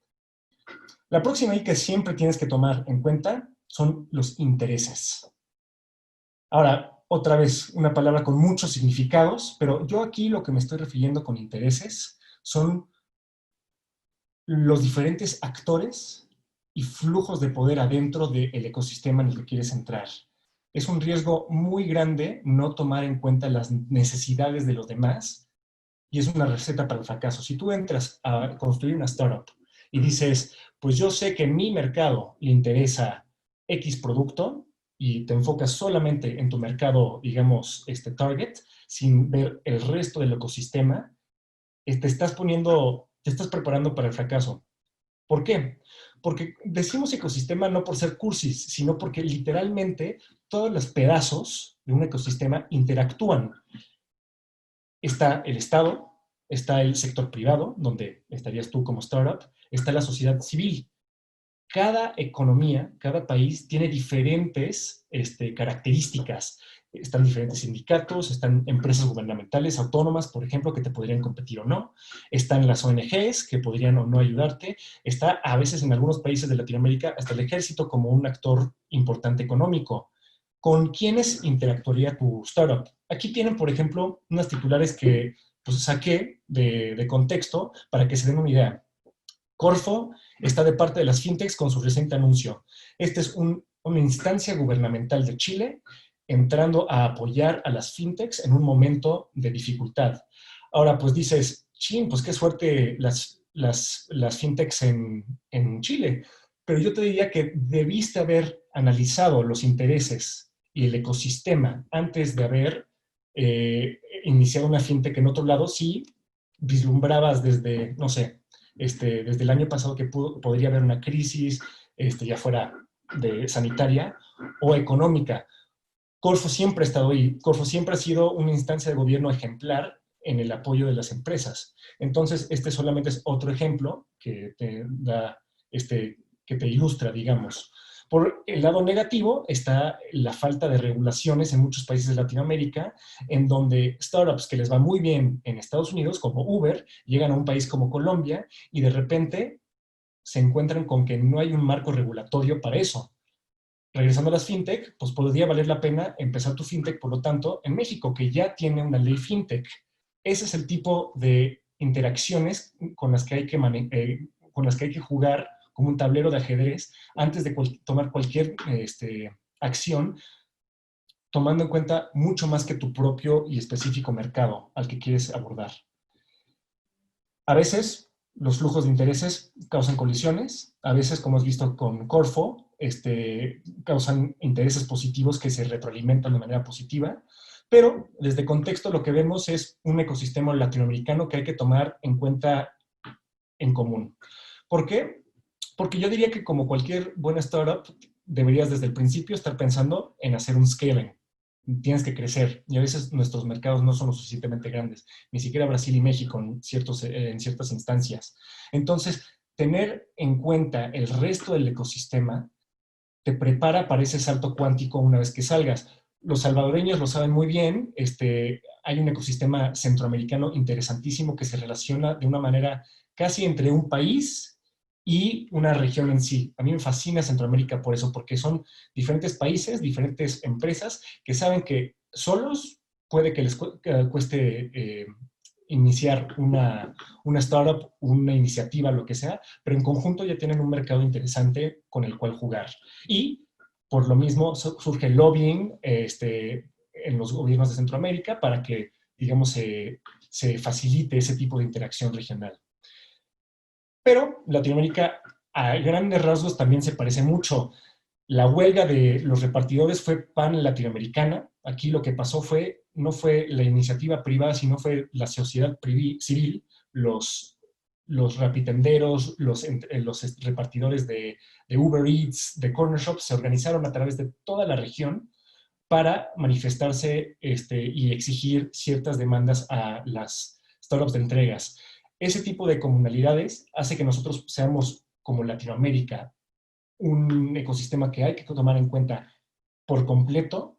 La próxima I que siempre tienes que tomar en cuenta son los intereses. Ahora, otra vez, una palabra con muchos significados, pero yo aquí lo que me estoy refiriendo con intereses son los diferentes actores y flujos de poder adentro del ecosistema en el que quieres entrar. Es un riesgo muy grande no tomar en cuenta las necesidades de los demás y es una receta para el fracaso. Si tú entras a construir una startup y dices, pues yo sé que mi mercado le interesa X producto y te enfocas solamente en tu mercado, digamos, target, sin ver el resto del ecosistema, te estás preparando para el fracaso. ¿Por qué? Porque decimos ecosistema no por ser cursis, sino porque literalmente todos los pedazos de un ecosistema interactúan. Está el Estado, está el sector privado, donde estarías tú como startup, está la sociedad civil. cada economía, cada país tiene diferentes características. Están diferentes sindicatos, están empresas gubernamentales, autónomas, por ejemplo, que te podrían competir o no. Están las ONGs, que podrían o no ayudarte. Está a veces en algunos países de Latinoamérica hasta el ejército como un actor importante económico. ¿Con quiénes interactuaría tu startup? Aquí tienen, por ejemplo, unas titulares que pues, saqué de contexto para que se den una idea. Corfo está de parte de las fintechs con su reciente anuncio. Esta es una instancia gubernamental de Chile entrando a apoyar a las fintechs en un momento de dificultad. Ahora, pues dices, chin, pues qué suerte las fintechs en Chile. Pero yo te diría que debiste haber analizado los intereses y el ecosistema antes de haber iniciado una fintech en otro lado, si vislumbrabas desde, no sé, desde el año pasado que podría haber una crisis, ya fuera de sanitaria o económica. Corfo siempre ha estado ahí. Corfo siempre ha sido una instancia de gobierno ejemplar en el apoyo de las empresas. Entonces, este solamente es otro ejemplo que te da, que te ilustra, digamos. Por el lado negativo está la falta de regulaciones en muchos países de Latinoamérica, en donde startups que les va muy bien en Estados Unidos, como Uber, llegan a un país como Colombia y de repente se encuentran con que no hay un marco regulatorio para eso. Regresando a las fintech, pues podría valer la pena empezar tu fintech, por lo tanto, en México, que ya tiene una ley fintech. Ese es el tipo de interacciones con las que hay que jugar como un tablero de ajedrez antes de tomar cualquier acción, tomando en cuenta mucho más que tu propio y específico mercado al que quieres abordar. A veces los flujos de intereses causan colisiones, a veces, como has visto con Corfo, causan intereses positivos que se retroalimentan de manera positiva, pero desde contexto lo que vemos es un ecosistema latinoamericano que hay que tomar en cuenta en común. ¿Por qué? Porque yo diría que como cualquier buena startup, deberías desde el principio estar pensando en hacer un scaling. Tienes que crecer y a veces nuestros mercados no son lo suficientemente grandes, ni siquiera Brasil y México en ciertas instancias. Entonces, tener en cuenta el resto del ecosistema te prepara para ese salto cuántico una vez que salgas. Los salvadoreños lo saben muy bien, hay un ecosistema centroamericano interesantísimo que se relaciona de una manera casi entre un país y una región en sí. A mí me fascina Centroamérica por eso, porque son diferentes países, diferentes empresas que saben que solos puede que les cueste iniciar una startup, una iniciativa, lo que sea, pero en conjunto ya tienen un mercado interesante con el cual jugar. Y por lo mismo surge el lobbying en los gobiernos de Centroamérica para que, digamos, se facilite ese tipo de interacción regional. Pero Latinoamérica, a grandes rasgos, también se parece mucho. La huelga de los repartidores fue pan-latinoamericana. Aquí lo que pasó no fue la iniciativa privada, sino fue la sociedad civil, los rapitenderos, los repartidores de Uber Eats, de Corner Shops, se organizaron a través de toda la región para manifestarse y exigir ciertas demandas a las startups de entregas. Ese tipo de comunalidades hace que nosotros seamos, como Latinoamérica, un ecosistema que hay que tomar en cuenta por completo,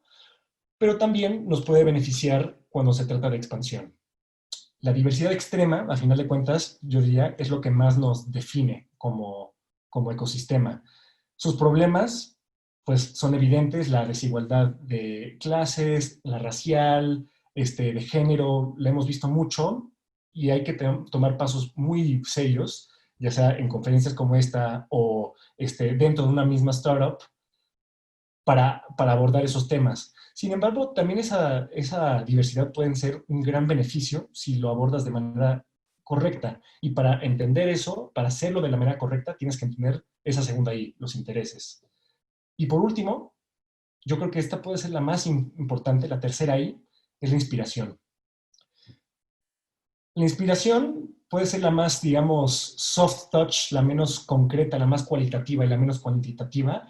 pero también nos puede beneficiar cuando se trata de expansión. La diversidad extrema, a final de cuentas, yo diría, es lo que más nos define como ecosistema. Sus problemas, pues, son evidentes: la desigualdad de clases, la racial, de género, la hemos visto mucho, y hay que tomar pasos muy serios, ya sea en conferencias como esta o dentro de una misma startup, para abordar esos temas. Sin embargo, también esa diversidad puede ser un gran beneficio si lo abordas de manera correcta. Y para entender eso, para hacerlo de la manera correcta, tienes que entender esa segunda I, los intereses. Y por último, yo creo que esta puede ser la más importante, la tercera I, es la inspiración. La inspiración puede ser la más, digamos, soft touch, la menos concreta, la más cualitativa y la menos cuantitativa,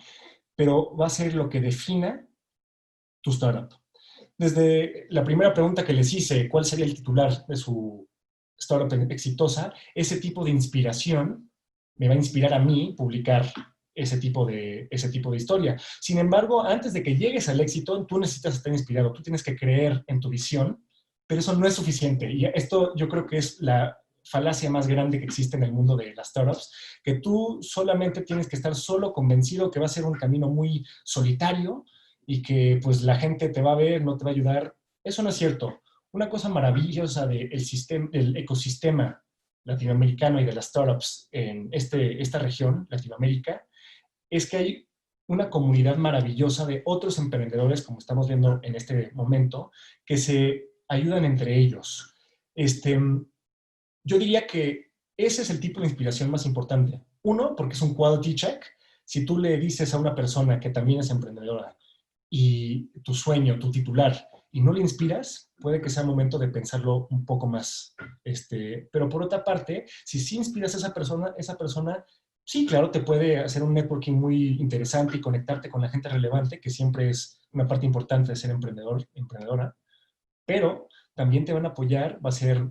pero va a ser lo que defina tu startup. Desde la primera pregunta que les hice, ¿cuál sería el titular de su startup exitosa? Ese tipo de inspiración me va a inspirar a mí publicar ese tipo de historia. Sin embargo, antes de que llegues al éxito, tú necesitas estar inspirado, tú tienes que creer en tu visión, pero eso no es suficiente. Y esto yo creo que es la falacia más grande que existe en el mundo de las startups, que tú solamente tienes que estar solo convencido que va a ser un camino muy solitario y que pues la gente te va a ver, no te va a ayudar. Eso no es cierto. Una cosa maravillosa del ecosistema latinoamericano y de las startups en esta región, Latinoamérica, es que hay una comunidad maravillosa de otros emprendedores, como estamos viendo en este momento, que se ayudan entre ellos. Yo diría que ese es el tipo de inspiración más importante. Uno, porque es un quality check. Si tú le dices a una persona que también es emprendedora y tu sueño, tu titular, y no le inspiras, puede que sea momento de pensarlo un poco más. Pero por otra parte, si sí inspiras a esa persona, sí, claro, te puede hacer un networking muy interesante y conectarte con la gente relevante, que siempre es una parte importante de ser emprendedor, emprendedora, pero también te van a apoyar, va a ser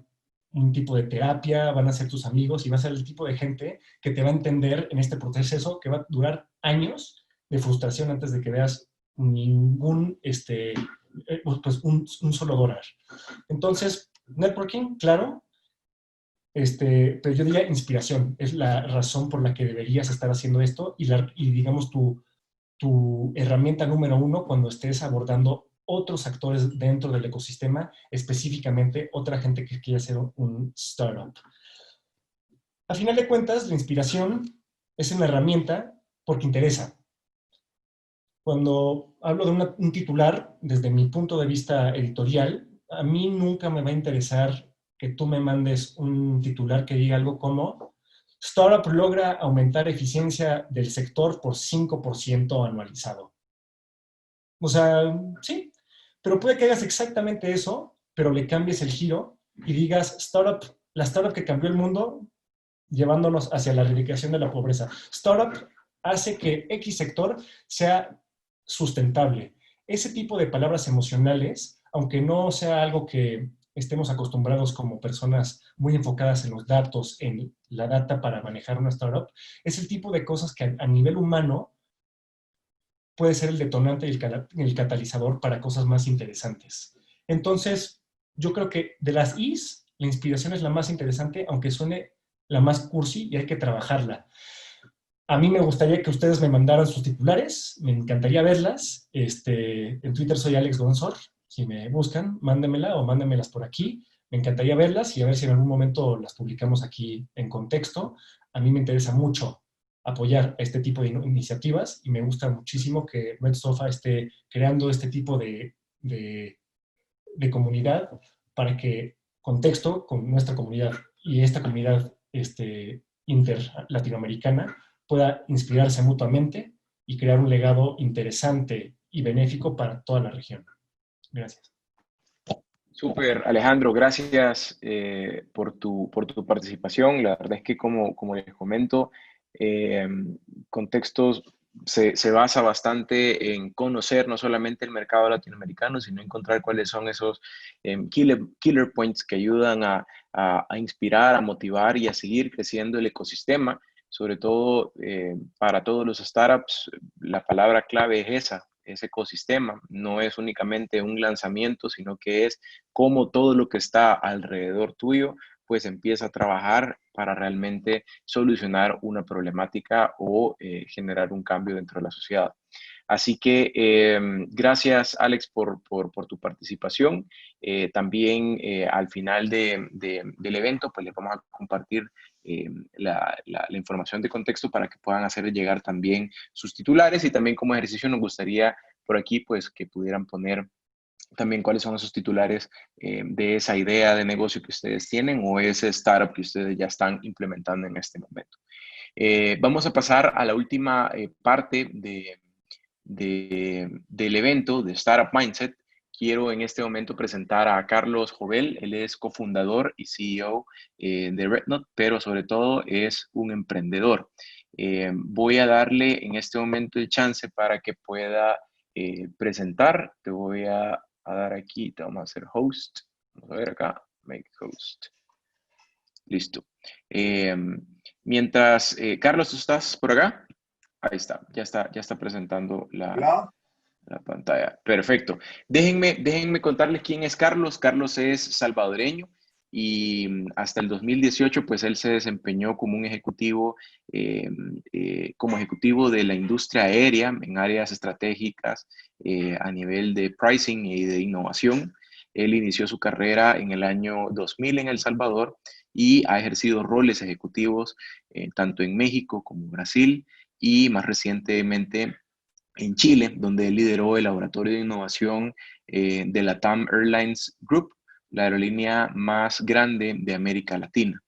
un tipo de terapia, van a ser tus amigos y va a ser el tipo de gente que te va a entender en este proceso que va a durar años de frustración antes de que veas ningún, pues un solo dólar. Entonces, networking, claro, pero yo diría inspiración, es la razón por la que deberías estar haciendo esto y digamos, tu herramienta número uno cuando estés abordando otros actores dentro del ecosistema, específicamente otra gente que quiere hacer un startup. A final de cuentas, la inspiración es una herramienta porque interesa. Cuando hablo de un titular, desde mi punto de vista editorial, a mí nunca me va a interesar que tú me mandes un titular que diga algo como Startup logra aumentar eficiencia del sector por 5% anualizado. O sea, sí, pero puede que hagas exactamente eso, pero le cambies el giro y digas, la startup que cambió el mundo llevándonos hacia la erradicación de la pobreza. Startup hace que X sector sea sustentable. Ese tipo de palabras emocionales, aunque no sea algo que estemos acostumbrados como personas muy enfocadas en los datos, en la data para manejar una startup, es el tipo de cosas que a nivel humano puede ser el detonante y el catalizador para cosas más interesantes. Entonces, yo creo que de las Is, la inspiración es la más interesante, aunque suene la más cursi y hay que trabajarla. A mí me gustaría que ustedes me mandaran sus titulares, me encantaría verlas. En Twitter soy Alex Gonzor, si me buscan, mándenmela o mándenmelas por aquí. Me encantaría verlas y a ver si en algún momento las publicamos aquí en contexto. A mí me interesa mucho apoyar este tipo de iniciativas y me gusta muchísimo que Red Sofa esté creando este tipo de comunidad para que contexto con nuestra comunidad y esta comunidad inter-latinoamericana pueda inspirarse mutuamente y crear un legado interesante y benéfico para toda la región. Gracias. Súper, Alejandro, gracias por tu participación. La verdad es que como les comento, eh, Contextos se basa bastante en conocer no solamente el mercado latinoamericano, sino encontrar cuáles son esos killer points que ayudan a inspirar, a motivar y a seguir creciendo el ecosistema. Sobre todo para todos los startups, la palabra clave es esa, ese ecosistema. No es únicamente un lanzamiento, sino que es cómo todo lo que está alrededor tuyo pues empieza a trabajar para realmente solucionar una problemática o generar un cambio dentro de la sociedad. Así que gracias, Alex, por tu participación. También al final del evento, pues les vamos a compartir la información de contexto para que puedan hacer llegar también sus titulares y también como ejercicio nos gustaría por aquí pues que pudieran poner también cuáles son esos titulares de esa idea de negocio que ustedes tienen o ese startup que ustedes ya están implementando en este momento. Vamos a pasar a la última parte del evento de Startup Mindset. Quiero en este momento presentar a Carlos Jovel. Él es cofundador y CEO de RedNote, pero sobre todo es un emprendedor. Voy a darle en este momento el chance para que pueda presentar. Te voy a dar aquí, te vamos a hacer host. Vamos a ver acá, make host. Listo. Mientras, Carlos, ¿tú estás por acá? Ahí está, ya está presentando Hola. la pantalla. Perfecto. Déjenme contarles quién es Carlos. Carlos es salvadoreño y hasta el 2018 pues él se desempeñó como un ejecutivo, como ejecutivo de la industria aérea en áreas estratégicas a nivel de pricing y de innovación. Él inició su carrera en el año 2000 en El Salvador y ha ejercido roles ejecutivos tanto en México como Brasil y más recientemente en Chile, donde él lideró el laboratorio de innovación de la TAM Airlines Group, la aerolínea más grande de América Latina.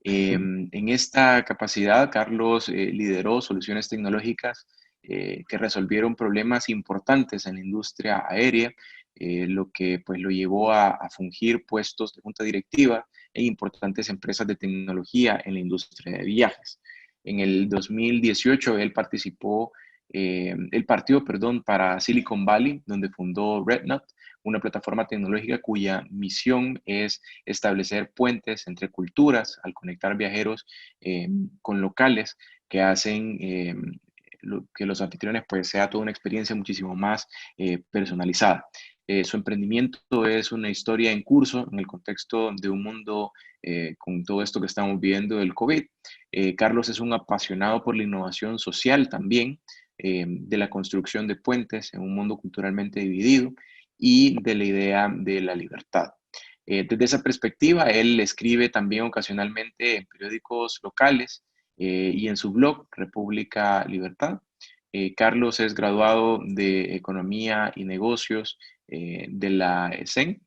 En esta capacidad, Carlos lideró soluciones tecnológicas que resolvieron problemas importantes en la industria aérea, lo que pues lo llevó a fungir puestos de junta directiva en importantes empresas de tecnología en la industria de viajes. En el 2018 él partió, perdón, para Silicon Valley, donde fundó RedNut, una plataforma tecnológica cuya misión es establecer puentes entre culturas al conectar viajeros con locales que hacen que los anfitriones pues sea toda una experiencia muchísimo más personalizada. Su emprendimiento es una historia en curso en el contexto de un mundo con todo esto que estamos viviendo del COVID. Carlos es un apasionado por la innovación social también, de la construcción de puentes en un mundo culturalmente dividido y de la idea de la libertad. Desde esa perspectiva, él escribe también ocasionalmente en periódicos locales y en su blog República Libertad. Carlos es graduado de Economía y Negocios de la ESEN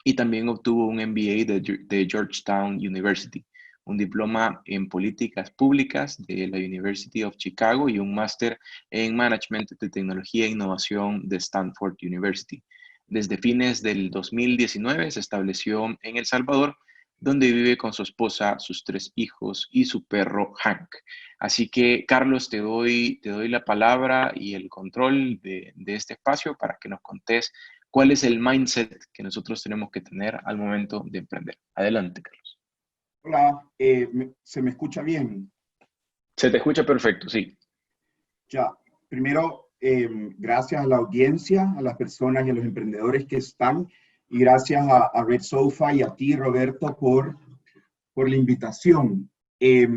y también obtuvo un MBA de Georgetown University, un diploma en políticas públicas de la University of Chicago y un máster en Management de Tecnología e Innovación de Stanford University. Desde fines del 2019 se estableció en El Salvador, donde vive con su esposa, sus 3 hijos y su perro Hank. Así que, Carlos, te doy la palabra y el control de este espacio para que nos contés cuál es el mindset que nosotros tenemos que tener al momento de emprender. Adelante, Carlos. Hola, ¿se me escucha bien? Se te escucha perfecto, sí. Ya, primero, gracias a la audiencia, a las personas y a los emprendedores que están, y gracias a Red Sofa y a ti, Roberto, por la invitación. Es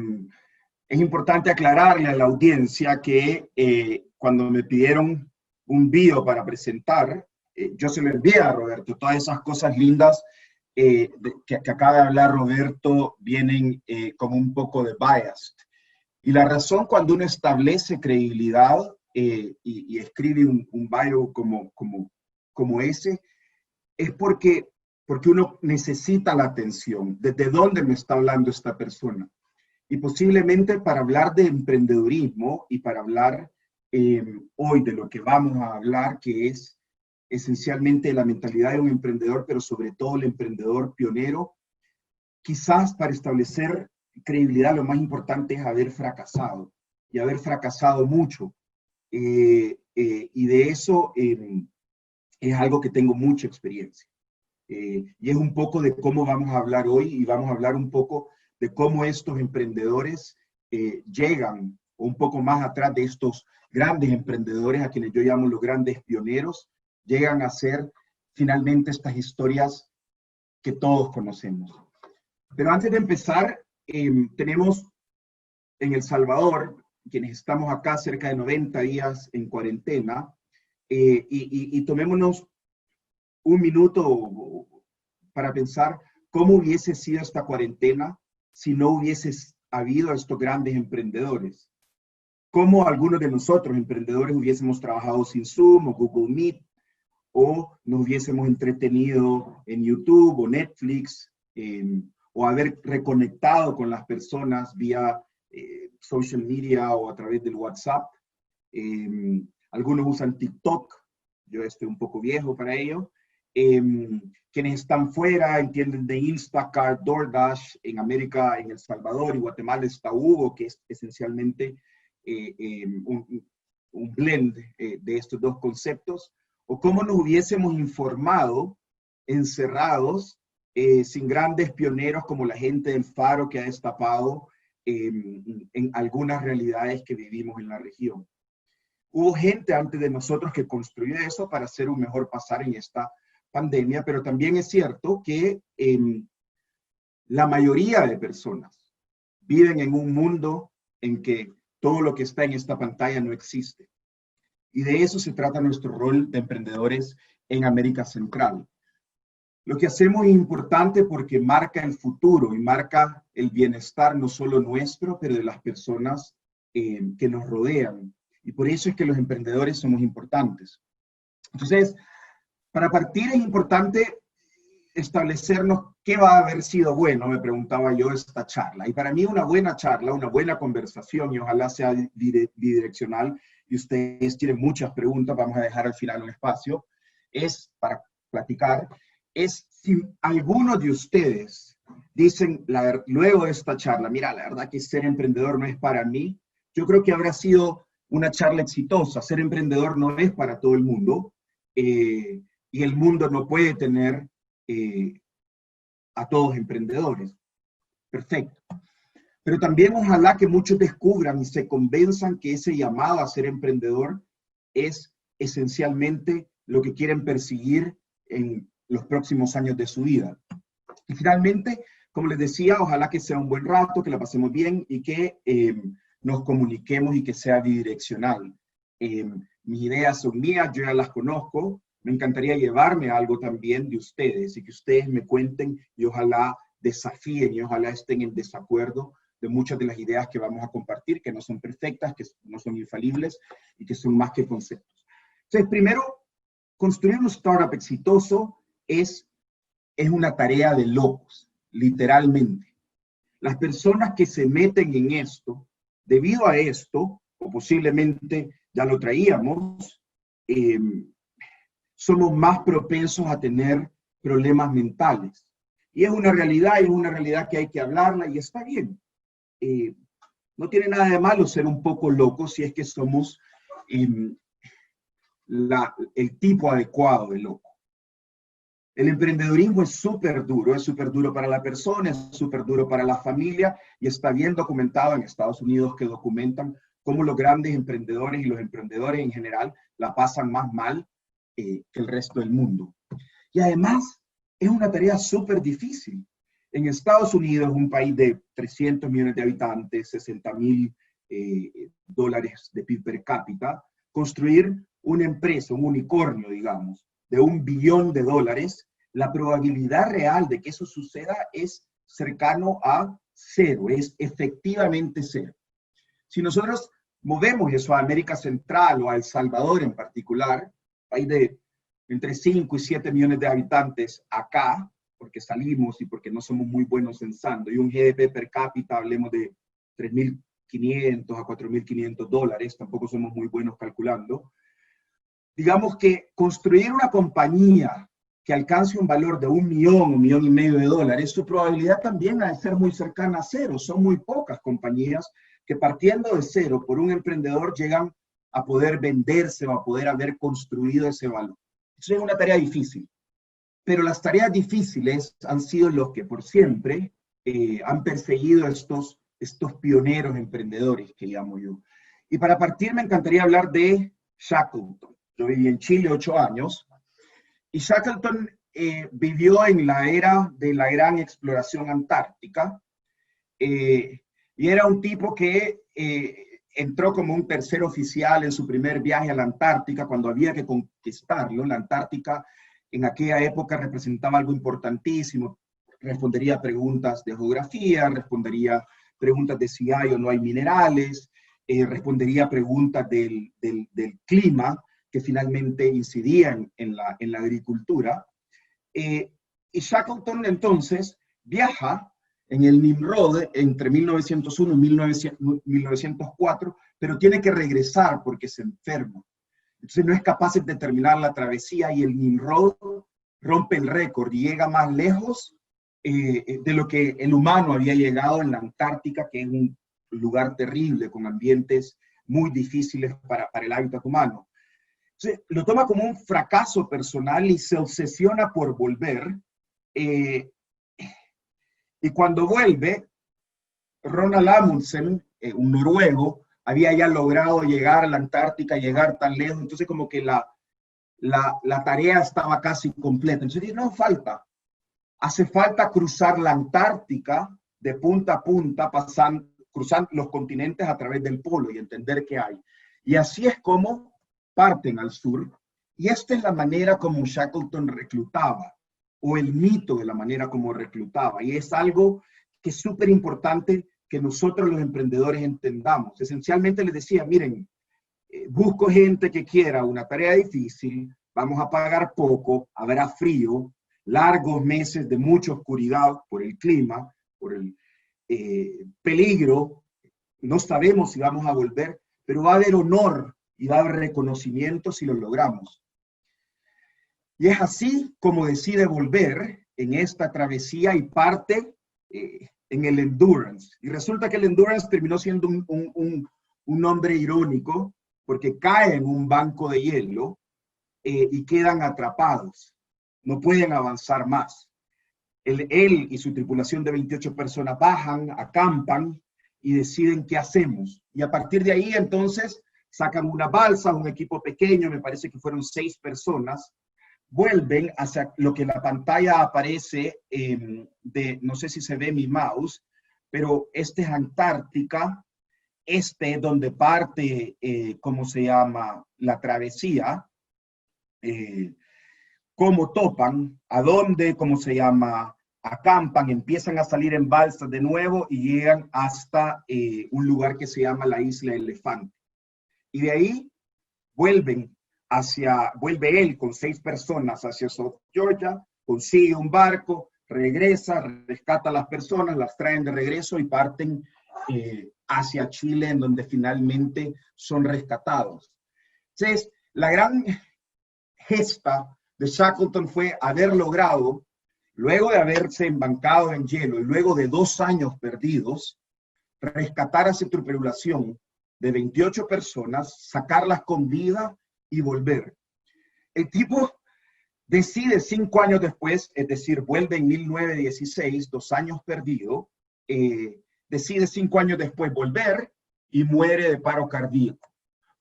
importante aclararle a la audiencia que cuando me pidieron un video para presentar, yo se lo envié a Roberto. Todas esas cosas lindas que acaba de hablar Roberto vienen como un poco de biased. Y la razón cuando uno establece credibilidad y escribe un bio como ese, es porque uno necesita la atención. ¿Desde dónde me está hablando esta persona? Y posiblemente para hablar de emprendedurismo y para hablar hoy de lo que vamos a hablar, que es esencialmente la mentalidad de un emprendedor, pero sobre todo el emprendedor pionero, quizás para establecer credibilidad lo más importante es haber fracasado, y haber fracasado mucho. Y de eso es algo que tengo mucha experiencia. Y es un poco de cómo vamos a hablar hoy, y vamos a hablar un poco de cómo estos emprendedores llegan, o un poco más atrás de estos grandes emprendedores, a quienes yo llamo los grandes pioneros, llegan a ser finalmente estas historias que todos conocemos. Pero antes de empezar, tenemos en El Salvador, quienes estamos acá cerca de 90 días en cuarentena, y tomémonos un minuto para pensar cómo hubiese sido esta cuarentena si no hubiese habido estos grandes emprendedores. Cómo algunos de nosotros, emprendedores, hubiésemos trabajado sin Zoom o Google Meet, o nos hubiésemos entretenido en YouTube o Netflix, o haber reconectado con las personas vía social media o a través del WhatsApp. Algunos usan TikTok, yo estoy un poco viejo para ello. Quienes están fuera entienden de Instacart, DoorDash. En América, en El Salvador y Guatemala está Uber, que es esencialmente un blend de estos dos conceptos. O cómo nos hubiésemos informado encerrados, sin grandes pioneros como la gente del Faro, que ha destapado en algunas realidades que vivimos en la región. Hubo gente antes de nosotros que construyó eso para hacer un mejor pasar en esta pandemia, pero también es cierto que la mayoría de personas viven en un mundo en que todo lo que está en esta pantalla no existe. Y de eso se trata nuestro rol de emprendedores en América Central. Lo que hacemos es importante porque marca el futuro y marca el bienestar no solo nuestro, pero de las personas que nos rodean. Y por eso es que los emprendedores somos importantes. Entonces, para partir es importante establecernos qué va a haber sido bueno, me preguntaba yo, esta charla. Y para mí una buena charla, una buena conversación, y ojalá sea bidireccional, y ustedes tienen muchas preguntas, vamos a dejar al final un espacio, es para platicar, es si alguno de ustedes dicen luego de esta charla, mira, la verdad que ser emprendedor no es para mí, yo creo que habrá sido una charla exitosa. Ser emprendedor no es para todo el mundo, y el mundo no puede tener a todos emprendedores. Perfecto. Pero también ojalá que muchos descubran y se convenzan que ese llamado a ser emprendedor es esencialmente lo que quieren perseguir en los próximos años de su vida. Y finalmente, como les decía, ojalá que sea un buen rato, que la pasemos bien y que nos comuniquemos y que sea bidireccional. Mis ideas son mías, yo ya las conozco. Me encantaría llevarme algo también de ustedes y que ustedes me cuenten y ojalá desafíen y ojalá estén en desacuerdo de muchas de las ideas que vamos a compartir, que no son perfectas, que no son infalibles y que son más que conceptos. Entonces, primero, construir un startup exitoso es una tarea de locos, literalmente. Las personas que se meten en esto, debido a esto, o posiblemente ya lo traíamos, somos más propensos a tener problemas mentales. Y es una realidad y que hay que hablarla y está bien. No tiene nada de malo ser un poco locos si es que somos el tipo adecuado de loco. El emprendedurismo es súper duro para la persona, es súper duro para la familia y está bien documentado en Estados Unidos que documentan cómo los grandes emprendedores y los emprendedores en general la pasan más mal que el resto del mundo. Y además es una tarea súper difícil. En Estados Unidos, un país de 300 millones de habitantes, 60,000 dólares de PIB per cápita, construir una empresa, un unicornio, digamos, de $1 billón, la probabilidad real de que eso suceda es cercano a cero, es efectivamente cero. Si nosotros movemos eso a América Central o a El Salvador en particular, país de entre 5 y 7 millones de habitantes acá, porque salimos y porque no somos muy buenos censando, y un GDP per cápita, hablemos de 3.500 a 4.500 dólares, tampoco somos muy buenos calculando. Digamos que construir una compañía que alcance un valor de $1 millón, $1,5 millones de dólares, su probabilidad también ha de ser muy cercana a cero. Son muy pocas compañías que partiendo de cero por un emprendedor llegan a poder venderse o a poder haber construido ese valor. Eso es una tarea difícil. Pero las tareas difíciles han sido los que por siempre han perseguido estos pioneros emprendedores que llamo yo. Y para partir me encantaría hablar de Shackleton. Yo viví en Chile 8 años y Shackleton vivió en la era de la gran exploración antártica y era un tipo que entró como un tercer oficial en su primer viaje a la Antártica cuando había que conquistarlo. La Antártica en aquella época representaba algo importantísimo. Respondería a preguntas de geografía, respondería preguntas de si hay o no hay minerales, respondería a preguntas del clima, que finalmente incidían en la agricultura. Y Shackleton entonces viaja en el Nimrod entre 1901 y 1904, pero tiene que regresar porque se enferma. Entonces no es capaz de terminar la travesía y el Nimrod rompe el récord y llega más lejos de lo que el humano había llegado en la Antártica, que es un lugar terrible con ambientes muy difíciles para el hábitat humano. Entonces, lo toma como un fracaso personal y se obsesiona por volver. Y cuando vuelve, Ronald Amundsen, un noruego, había ya logrado llegar a la Antártica, llegar tan lejos, entonces como que la tarea estaba casi completa. Entonces no falta, hace falta cruzar la Antártica de punta a punta, cruzando los continentes a través del polo y entender qué hay. Y así es como parten al sur, y esta es la manera como Shackleton reclutaba, o el mito de la manera como reclutaba, y es algo que es súper importante que nosotros los emprendedores entendamos. Esencialmente les decía, miren, busco gente que quiera una tarea difícil, vamos a pagar poco, habrá frío, largos meses de mucha oscuridad por el clima, por el peligro, no sabemos si vamos a volver, pero va a haber honor y va a haber reconocimiento si lo logramos. Y es así como decide volver en esta travesía y parte en el Endurance. Y resulta que el Endurance terminó siendo un nombre irónico porque cae en un banco de hielo y quedan atrapados. No pueden avanzar más. Él y su tripulación de 28 personas bajan, acampan y deciden qué hacemos. Y a partir de ahí entonces sacan una balsa, un equipo pequeño, me parece que fueron 6 personas, vuelven hacia lo que en la pantalla aparece no sé si se ve mi mouse, pero este es Antártica, este es donde parte, ¿cómo se llama? La travesía, cómo topan, a dónde, ¿cómo se llama? Acampan, empiezan a salir en balsas de nuevo y llegan hasta un lugar que se llama la Isla Elefante. Y de ahí vuelve él con 6 personas hacia South Georgia, consigue un barco, regresa, rescata a las personas, las traen de regreso y parten hacia Chile, en donde finalmente son rescatados. Entonces, la gran gesta de Shackleton fue haber logrado, luego de haberse embancado en hielo y luego de 2 años perdidos, rescatar a su tripulación de 28 personas, sacarlas con vida y volver. El tipo decide 5 años después, es decir, vuelve en 1916, 2 años perdido, decide 5 años después volver y muere de paro cardíaco.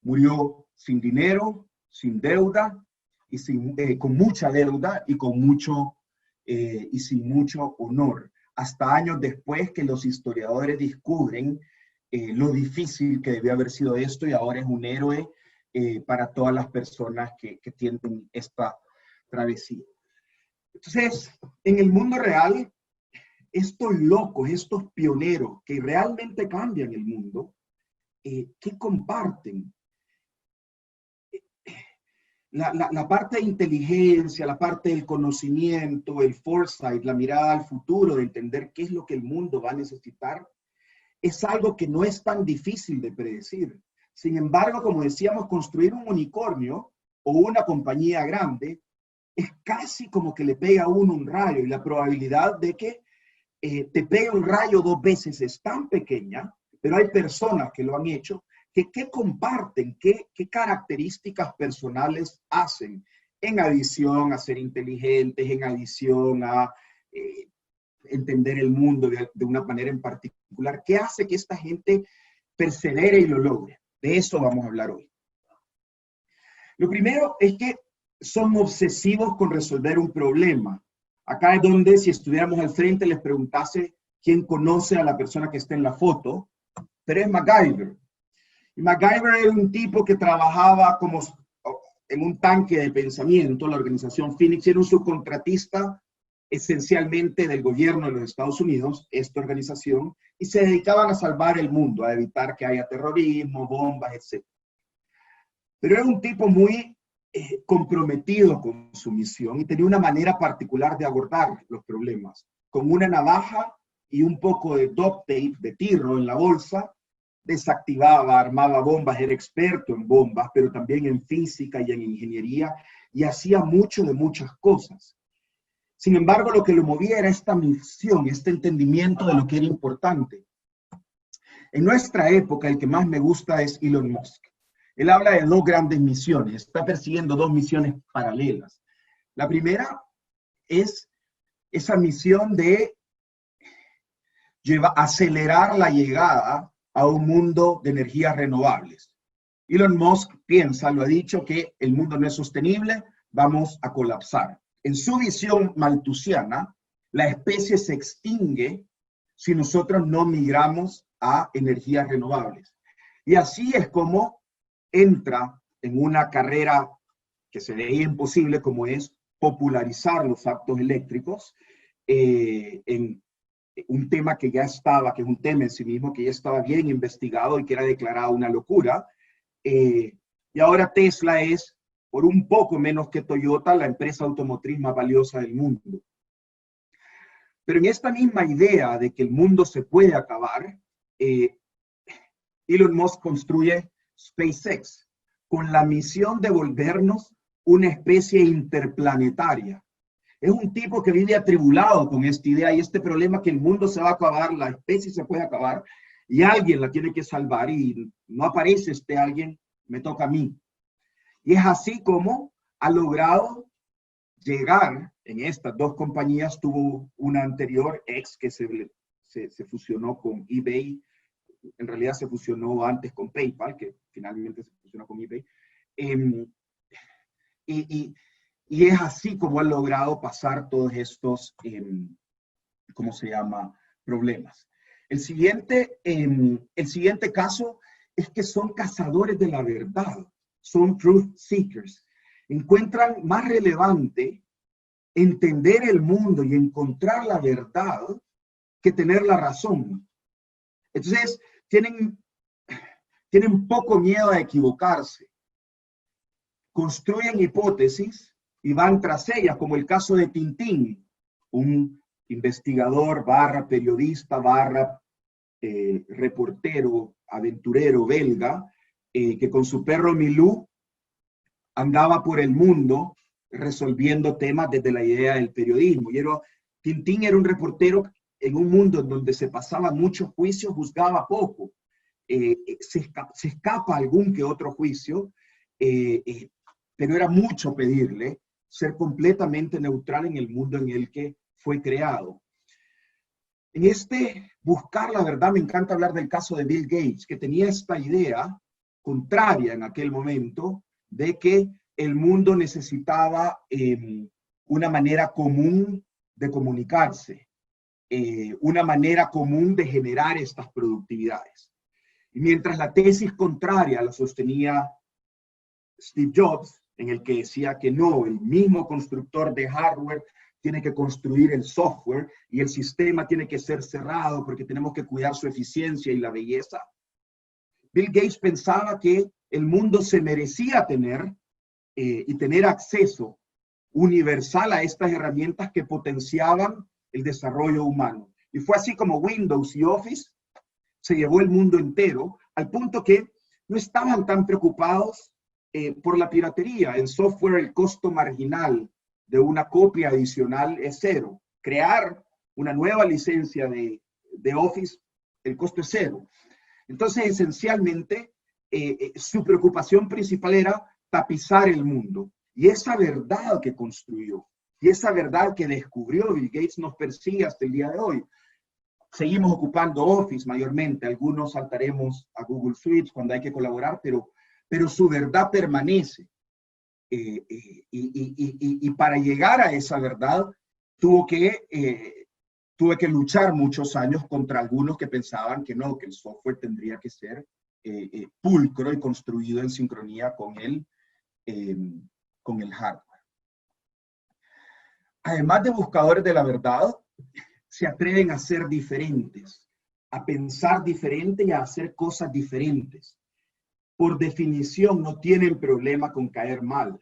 Murió sin dinero, sin deuda, y con mucha deuda y sin mucho honor. Hasta años después que los historiadores descubren lo difícil que debió haber sido esto, y ahora es un héroe para todas las personas que tienen esta travesía. Entonces, en el mundo real, estos locos, estos pioneros que realmente cambian el mundo, ¿qué comparten? La parte de inteligencia, la parte del conocimiento, el foresight, la mirada al futuro, de entender qué es lo que el mundo va a necesitar, es algo que no es tan difícil de predecir. Sin embargo, como decíamos, construir un unicornio o una compañía grande es casi como que le pega a uno un rayo, y la probabilidad de que te pegue un rayo 2 veces es tan pequeña, pero hay personas que lo han hecho, que comparten, qué características personales hacen, en adición a ser inteligentes, en adición a entender el mundo de una manera en particular. ¿Qué hace que esta gente persevere y lo logre? De eso vamos a hablar hoy. Lo primero es que son obsesivos con resolver un problema. Acá es donde, si estuviéramos al frente, les preguntase quién conoce a la persona que está en la foto, pero es MacGyver. Y MacGyver era un tipo que trabajaba como en un tanque de pensamiento. La organización Phoenix era un subcontratista esencialmente del gobierno de los Estados Unidos, esta organización, y se dedicaban a salvar el mundo, a evitar que haya terrorismo, bombas, etc. Pero era un tipo muy comprometido con su misión y tenía una manera particular de abordar los problemas. Con una navaja y un poco de duct tape, de tirro en la bolsa, desactivaba, armaba bombas, era experto en bombas, pero también en física y en ingeniería, y hacía mucho de muchas cosas. Sin embargo, lo que lo movía era esta misión, este entendimiento de lo que era importante. En nuestra época, el que más me gusta es Elon Musk. Él habla de 2 grandes misiones, está persiguiendo 2 misiones paralelas. La primera es esa misión de acelerar la llegada a un mundo de energías renovables. Elon Musk piensa, lo ha dicho, que el mundo no es sostenible, vamos a colapsar. En su visión malthusiana, la especie se extingue si nosotros no migramos a energías renovables. Y así es como entra en una carrera que se veía imposible, como es popularizar los autos eléctricos, en un tema que ya estaba, que es un tema en sí mismo, que ya estaba bien investigado y que era declarado una locura. Y ahora Tesla es, por un poco menos que Toyota, la empresa automotriz más valiosa del mundo. Pero en esta misma idea de que el mundo se puede acabar, Elon Musk construye SpaceX con la misión de volvernos una especie interplanetaria. Es un tipo que vive atribulado con esta idea y este problema que el mundo se va a acabar, la especie se puede acabar y alguien la tiene que salvar y no aparece este alguien, me toca a mí. Y es así como ha logrado llegar en estas dos compañías. Tuvo una anterior, X, que se fusionó con eBay. En realidad se fusionó antes con PayPal, que finalmente se fusionó con eBay. Y es así como han logrado pasar todos estos, ¿cómo se llama?, problemas. El siguiente caso es que son cazadores de la verdad, son truth seekers. Encuentran más relevante entender el mundo y encontrar la verdad que tener la razón. Entonces, tienen poco miedo a equivocarse. Construyen hipótesis y van tras ellas, como el caso de Tintín, un investigador barra periodista barra reportero, aventurero belga, que con su perro Milú andaba por el mundo resolviendo temas desde la idea del periodismo. Tintín era un reportero en un mundo en donde se pasaban muchos juicios, juzgaba poco. Se escapa algún que otro juicio, pero era mucho pedirle ser completamente neutral en el mundo en el que fue creado. En buscar la verdad, me encanta hablar del caso de Bill Gates, que tenía esta idea contraria en aquel momento de que el mundo necesitaba una manera común de comunicarse, una manera común de generar estas productividades. Y mientras la tesis contraria la sostenía Steve Jobs, en el que decía que no, el mismo constructor de hardware tiene que construir el software y el sistema tiene que ser cerrado porque tenemos que cuidar su eficiencia y la belleza. Bill Gates pensaba que el mundo se merecía tener y tener acceso universal a estas herramientas que potenciaban el desarrollo humano. Y fue así como Windows y Office se llevó el mundo entero, al punto que no estaban tan preocupados por la piratería. En software el costo marginal de una copia adicional es cero. Crear una nueva licencia de Office, el costo es cero. Entonces, esencialmente, su preocupación principal era tapizar el mundo. Y esa verdad que construyó, y esa verdad que descubrió Bill Gates nos persigue hasta el día de hoy. Seguimos ocupando Office mayormente, algunos saltaremos a Google Suite cuando hay que colaborar, pero su verdad permanece. Y para llegar a esa verdad, tuve que luchar muchos años contra algunos que pensaban que no, que el software tendría que ser pulcro y construido en sincronía con el hardware. Además de buscadores de la verdad, se atreven a ser diferentes, a pensar diferente y a hacer cosas diferentes. Por definición, no tienen problema con caer mal.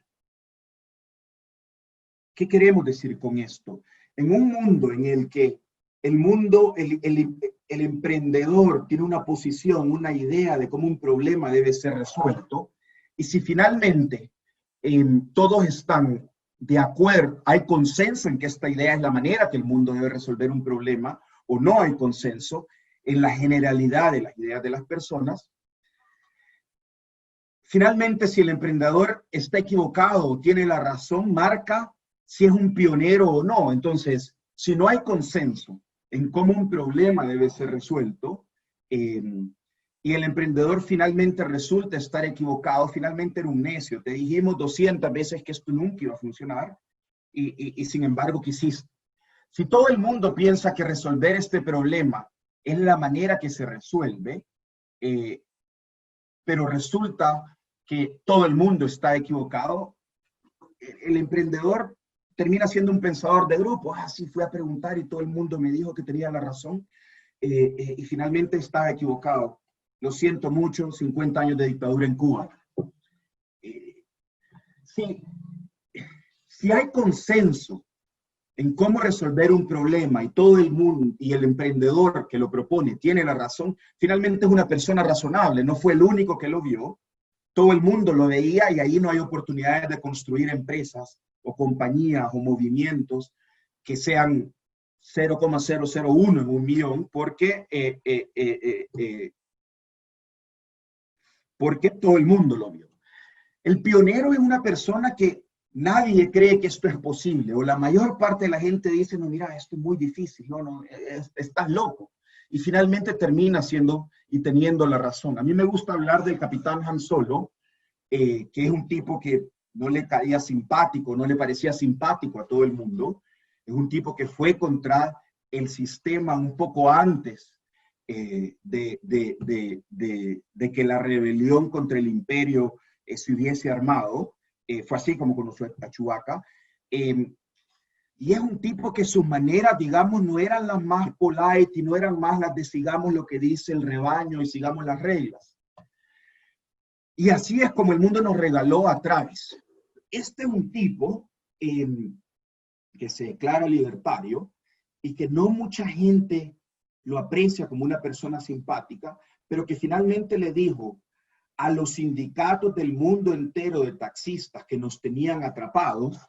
¿Qué queremos decir con esto? En un mundo en el que el emprendedor tiene una posición, una idea de cómo un problema debe ser resuelto, y si finalmente todos están de acuerdo, hay consenso en que esta idea es la manera que el mundo debe resolver un problema, o no hay consenso en la generalidad de las ideas de las personas, finalmente, si el emprendedor está equivocado o tiene la razón, marca si es un pionero o no. Entonces, si no hay consenso en cómo un problema debe ser resuelto, y el emprendedor finalmente resulta estar equivocado, finalmente era un necio. Te dijimos 200 veces que esto nunca iba a funcionar, y sin embargo quisiste. Si todo el mundo piensa que resolver este problema es la manera que se resuelve, pero resulta que todo el mundo está equivocado, el emprendedor termina siendo un pensador de grupo. Sí, fui a preguntar y todo el mundo me dijo que tenía la razón, y finalmente estaba equivocado. Lo siento mucho, 50 años de dictadura en Cuba. Si hay consenso en cómo resolver un problema y todo el mundo y el emprendedor que lo propone tiene la razón, finalmente es una persona razonable, no fue el único que lo vio, todo el mundo lo veía, y ahí no hay oportunidades de construir empresas o compañías o movimientos que sean 0,001 en un millón, porque todo el mundo lo vio. El pionero es una persona que nadie cree que esto es posible, o la mayor parte de la gente dice, no, mira, esto es muy difícil, no, estás loco. Y finalmente termina siendo y teniendo la razón. A mí me gusta hablar del capitán Han Solo, que es un tipo que no le caía simpático, no le parecía simpático a todo el mundo. Es un tipo que fue contra el sistema un poco antes de que la rebelión contra el imperio se hubiese armado. Fue así como conoció a Chewbacca. Y es un tipo que sus maneras, digamos, no eran las más polite y no eran más las de sigamos lo que dice el rebaño y sigamos las reglas. Y así es como el mundo nos regaló a Travis. Este es un tipo que se declara libertario y que no mucha gente lo aprecia como una persona simpática, pero que finalmente le dijo a los sindicatos del mundo entero de taxistas que nos tenían atrapados,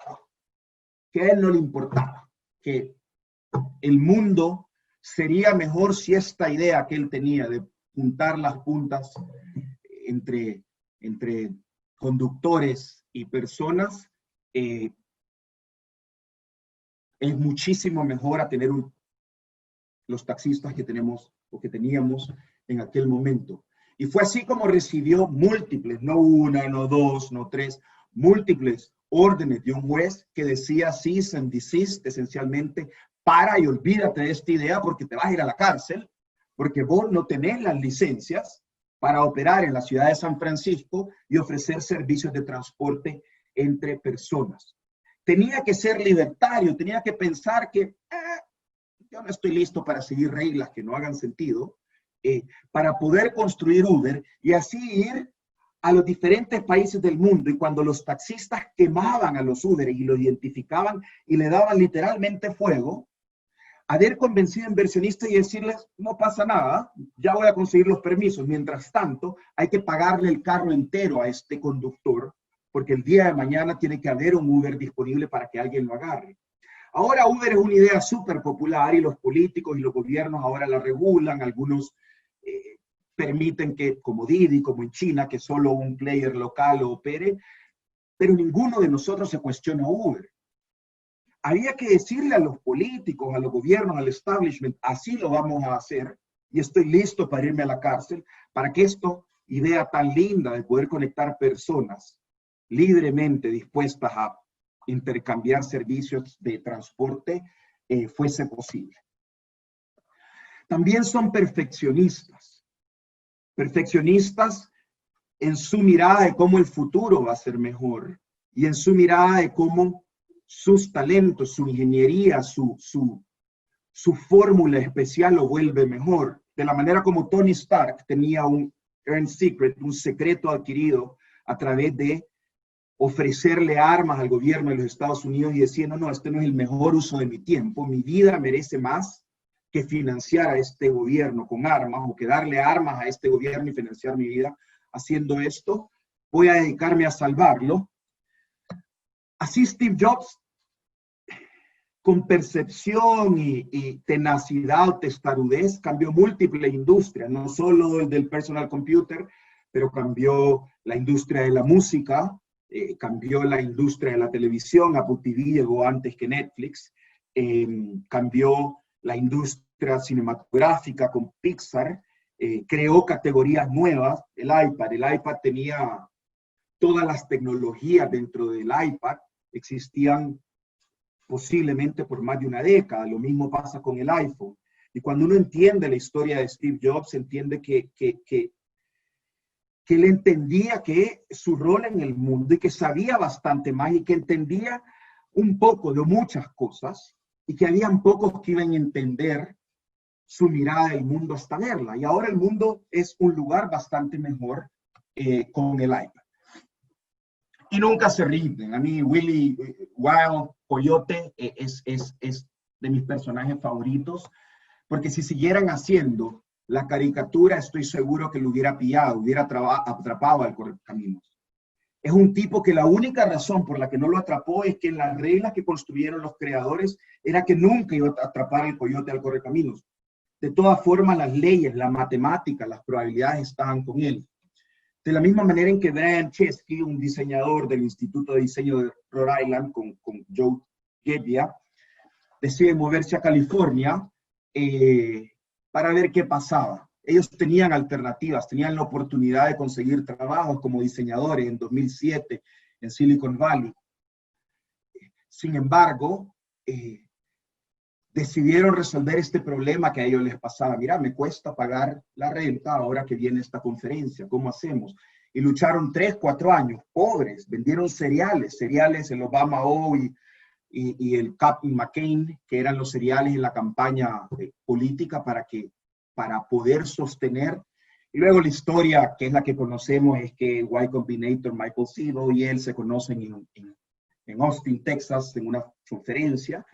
que a él no le importaba, que el mundo sería mejor si esta idea que él tenía de juntar las puntas entre conductores y personas es muchísimo mejor a tener los taxistas que tenemos o que teníamos en aquel momento. Y fue así como recibió múltiples, no una, no dos, no tres, múltiples órdenes de un juez que decía cease and desist, esencialmente, para y olvídate de esta idea porque te vas a ir a la cárcel, porque vos no tenés las licencias para operar en la ciudad de San Francisco y ofrecer servicios de transporte entre personas. Tenía que ser libertario, tenía que pensar que yo no estoy listo para seguir reglas que no hagan sentido, para poder construir Uber y así ir a los diferentes países del mundo. Y cuando los taxistas quemaban a los Uber y lo identificaban y le daban literalmente fuego, haber convencido a inversionistas y decirles, no pasa nada, ya voy a conseguir los permisos. Mientras tanto, hay que pagarle el carro entero a este conductor, porque el día de mañana tiene que haber un Uber disponible para que alguien lo agarre. Ahora Uber es una idea súper popular y los políticos y los gobiernos ahora la regulan. Algunos permiten que, como Didi, como en China, que solo un player local lo opere, pero ninguno de nosotros se cuestiona Uber. Había que decirle a los políticos, a los gobiernos, al establishment, así lo vamos a hacer y estoy listo para irme a la cárcel para que esta idea tan linda de poder conectar personas libremente dispuestas a intercambiar servicios de transporte fuese posible. También son perfeccionistas en su mirada de cómo el futuro va a ser mejor y en su mirada de cómo sus talentos, su ingeniería, su fórmula especial lo vuelve mejor. De la manera como Tony Stark tenía un earned secret, un secreto adquirido a través de ofrecerle armas al gobierno de los Estados Unidos y decir, no, este no es el mejor uso de mi tiempo, mi vida merece más que financiar a este gobierno con armas o que darle armas a este gobierno y financiar mi vida. Haciendo esto, voy a dedicarme a salvarlo. Así Steve Jobs, con percepción y tenacidad o testarudez, cambió múltiples industrias, no solo el del personal computer, pero cambió la industria de la música, cambió la industria de la televisión. Apple TV llegó antes que Netflix, cambió la industria industria cinematográfica con Pixar, creó categorías nuevas, el iPad tenía todas las tecnologías dentro del iPad, existían posiblemente por más de una década, lo mismo pasa con el iPhone. Y cuando uno entiende la historia de Steve Jobs, entiende que él entendía que su rol en el mundo y que sabía bastante más y que entendía un poco de muchas cosas y que habían pocos que iban a entender su mirada del mundo hasta verla. Y ahora el mundo es un lugar bastante mejor con el iPad. Y nunca se rinden. A mí Willy Wild Coyote es de mis personajes favoritos, porque si siguieran haciendo la caricatura, estoy seguro que lo hubiera pillado, hubiera atrapado al Correcaminos. Es un tipo que la única razón por la que no lo atrapó es que las reglas que construyeron los creadores era que nunca iba a atrapar el coyote al Correcaminos. De todas formas, las leyes, la matemática, las probabilidades estaban con él. De la misma manera en que Brian Chesky, un diseñador del Instituto de Diseño de Rhode Island con Joe Gebbia, decide moverse a California para ver qué pasaba. Ellos tenían alternativas, tenían la oportunidad de conseguir trabajos como diseñadores en 2007 en Silicon Valley. Sin embargo, decidieron resolver este problema que a ellos les pasaba. Mira, me cuesta pagar la renta ahora que viene esta conferencia, ¿cómo hacemos? Y lucharon 3, 4 años, pobres, vendieron cereales, el Obama O y el Captain McCain, que eran los cereales en la campaña política para poder sostener. Y luego la historia, que es la que conocemos, es que Y Combinator, Michael Seabold y él se conocen en Austin, Texas, en una conferencia,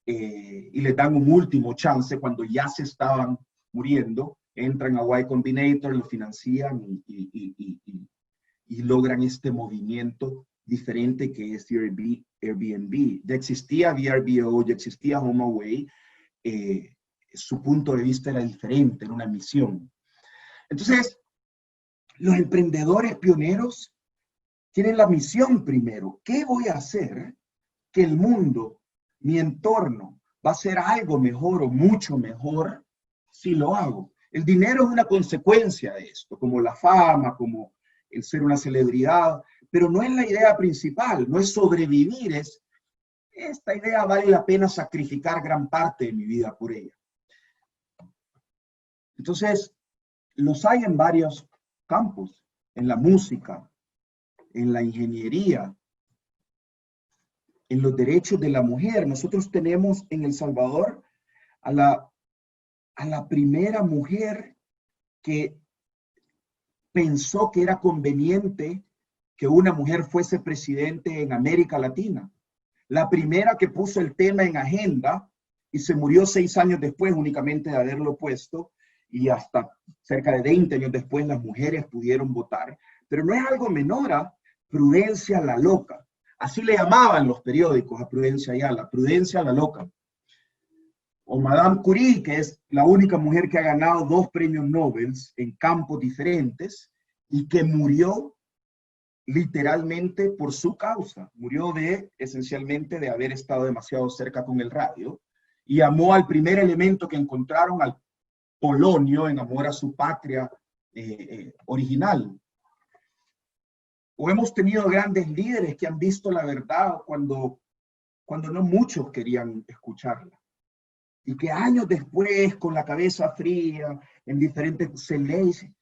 y le dan un último chance cuando ya se estaban muriendo, entran a Y Combinator, lo financian y logran este movimiento diferente que es Airbnb. Ya existía VRBO, ya existía HomeAway, su punto de vista era diferente, era una misión. Entonces, los emprendedores pioneros tienen la misión primero. ¿Qué voy a hacer que el mundo, mi entorno, va a ser algo mejor o mucho mejor si lo hago? El dinero es una consecuencia de esto, como la fama, como el ser una celebridad, pero no es la idea principal, no es sobrevivir, esta idea vale la pena sacrificar gran parte de mi vida por ella. Entonces, los hay en varios campos, en la música, en la ingeniería, en los derechos de la mujer. Nosotros tenemos en El Salvador a la primera mujer que pensó que era conveniente que una mujer fuese presidente en América Latina. La primera que puso el tema en agenda y se murió 6 años después únicamente de haberlo puesto, y hasta cerca de 20 años después las mujeres pudieron votar. Pero no es algo menor a Prudencia la Loca. Así le llamaban los periódicos a Prudencia Ayala, Prudencia la Loca. O Madame Curie, que es la única mujer que ha ganado 2 premios Nobel en campos diferentes y que murió literalmente por su causa. Murió esencialmente de haber estado demasiado cerca con el radio y amó al primer elemento que encontraron, al polonio, en amor a su patria original. O hemos tenido grandes líderes que han visto la verdad cuando no muchos querían escucharla. Y que años después, con la cabeza fría, en diferentes, se lee y dice,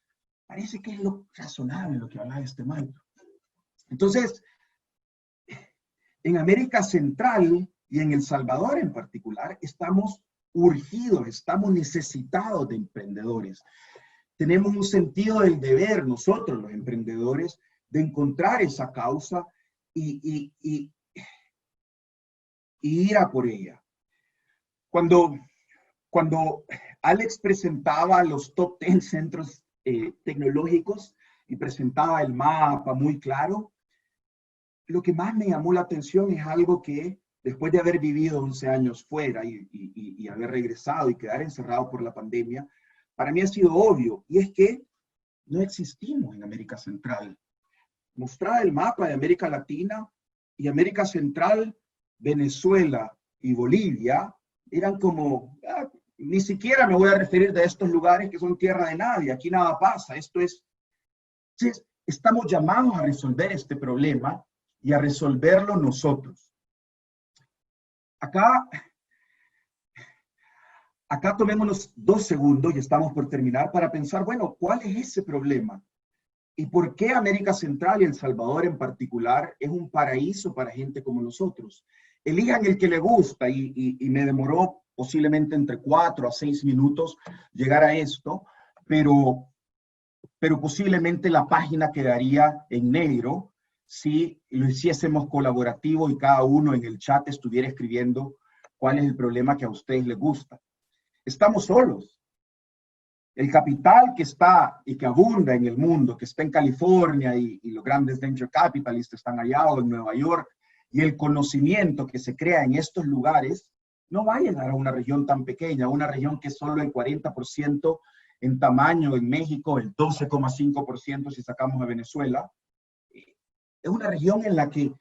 parece que es lo razonable lo que hablaba este maestro. Entonces, en América Central y en El Salvador en particular, estamos urgidos, estamos necesitados de emprendedores. Tenemos un sentido del deber, nosotros los emprendedores, de encontrar esa causa y ir a por ella. Cuando Alex presentaba los top 10 centros tecnológicos y presentaba el mapa muy claro, lo que más me llamó la atención es algo que, después de haber vivido 11 años fuera y haber regresado y quedar encerrado por la pandemia, para mí ha sido obvio, y es que no existimos en América Central. Mostraba el mapa de América Latina y América Central, Venezuela y Bolivia eran como ni siquiera me voy a referir de estos lugares que son tierra de nadie, aquí nada pasa, estamos llamados a resolver este problema y a resolverlo nosotros. Acá tomémonos 2 segundos y estamos por terminar para pensar, bueno, ¿cuál es ese problema? ¿Y por qué América Central y El Salvador en particular es un paraíso para gente como nosotros? Elijan el que le gusta y me demoró posiblemente entre 4 a 6 minutos llegar a esto, pero posiblemente la página quedaría en negro si lo hiciésemos colaborativo y cada uno en el chat estuviera escribiendo cuál es el problema que a ustedes les gusta. Estamos solos. El capital que está y que abunda en el mundo, que está en California y los grandes venture capitalists están allá o en Nueva York, y el conocimiento que se crea en estos lugares, no va a llegar a una región tan pequeña, una región que es solo el 40% en tamaño en México, el 12,5% si sacamos a Venezuela. Es una región en la que,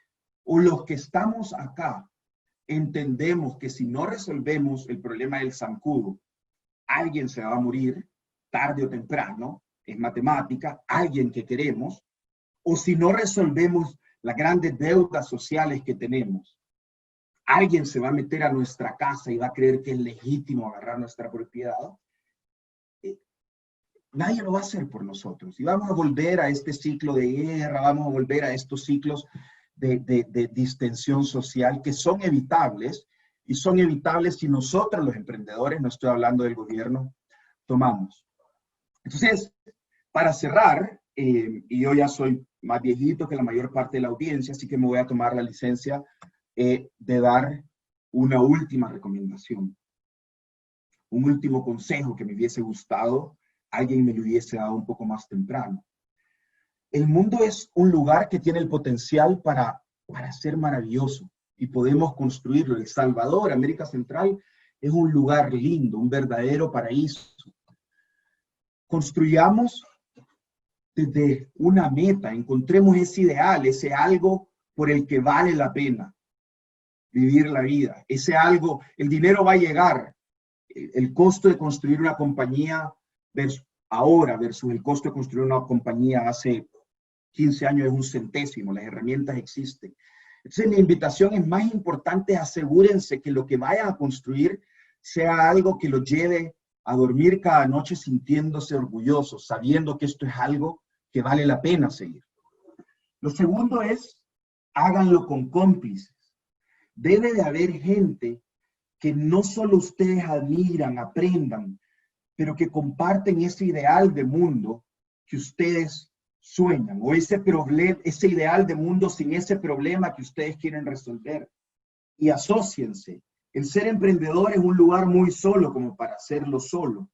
o los que estamos acá, entendemos que si no resolvemos el problema del zancudo, alguien se va a morir, tarde o temprano, es matemática, alguien que queremos, o si no resolvemos las grandes deudas sociales que tenemos, alguien se va a meter a nuestra casa y va a creer que es legítimo agarrar nuestra propiedad, nadie lo va a hacer por nosotros. Y vamos a volver a este ciclo de guerra, vamos a volver a estos ciclos de distensión social que son evitables, y son evitables si nosotros los emprendedores, no estoy hablando del gobierno, tomamos. Entonces, para cerrar, y yo ya soy más viejito que la mayor parte de la audiencia, así que me voy a tomar la licencia de dar una última recomendación, un último consejo que me hubiese gustado alguien me lo hubiese dado un poco más temprano. El mundo es un lugar que tiene el potencial para ser maravilloso y podemos construirlo. El Salvador, América Central, es un lugar lindo, un verdadero paraíso. Construyamos desde una meta, encontremos ese ideal, ese algo por el que vale la pena vivir la vida. Ese algo, el dinero va a llegar. El costo de construir una compañía ahora versus el costo de construir una compañía hace 15 años es un centésimo, las herramientas existen. Entonces mi invitación es más importante, asegúrense que lo que vayan a construir sea algo que los lleve a dormir cada noche sintiéndose orgullosos, sabiendo que esto es algo que vale la pena seguir. Lo segundo es, háganlo con cómplices. Debe de haber gente que no solo ustedes admiran, aprendan, pero que comparten ese ideal de mundo que ustedes sueñan, o ese ideal de mundo sin ese problema que ustedes quieren resolver. Y asóciense. El ser emprendedor es un lugar muy solo como para hacerlo solo.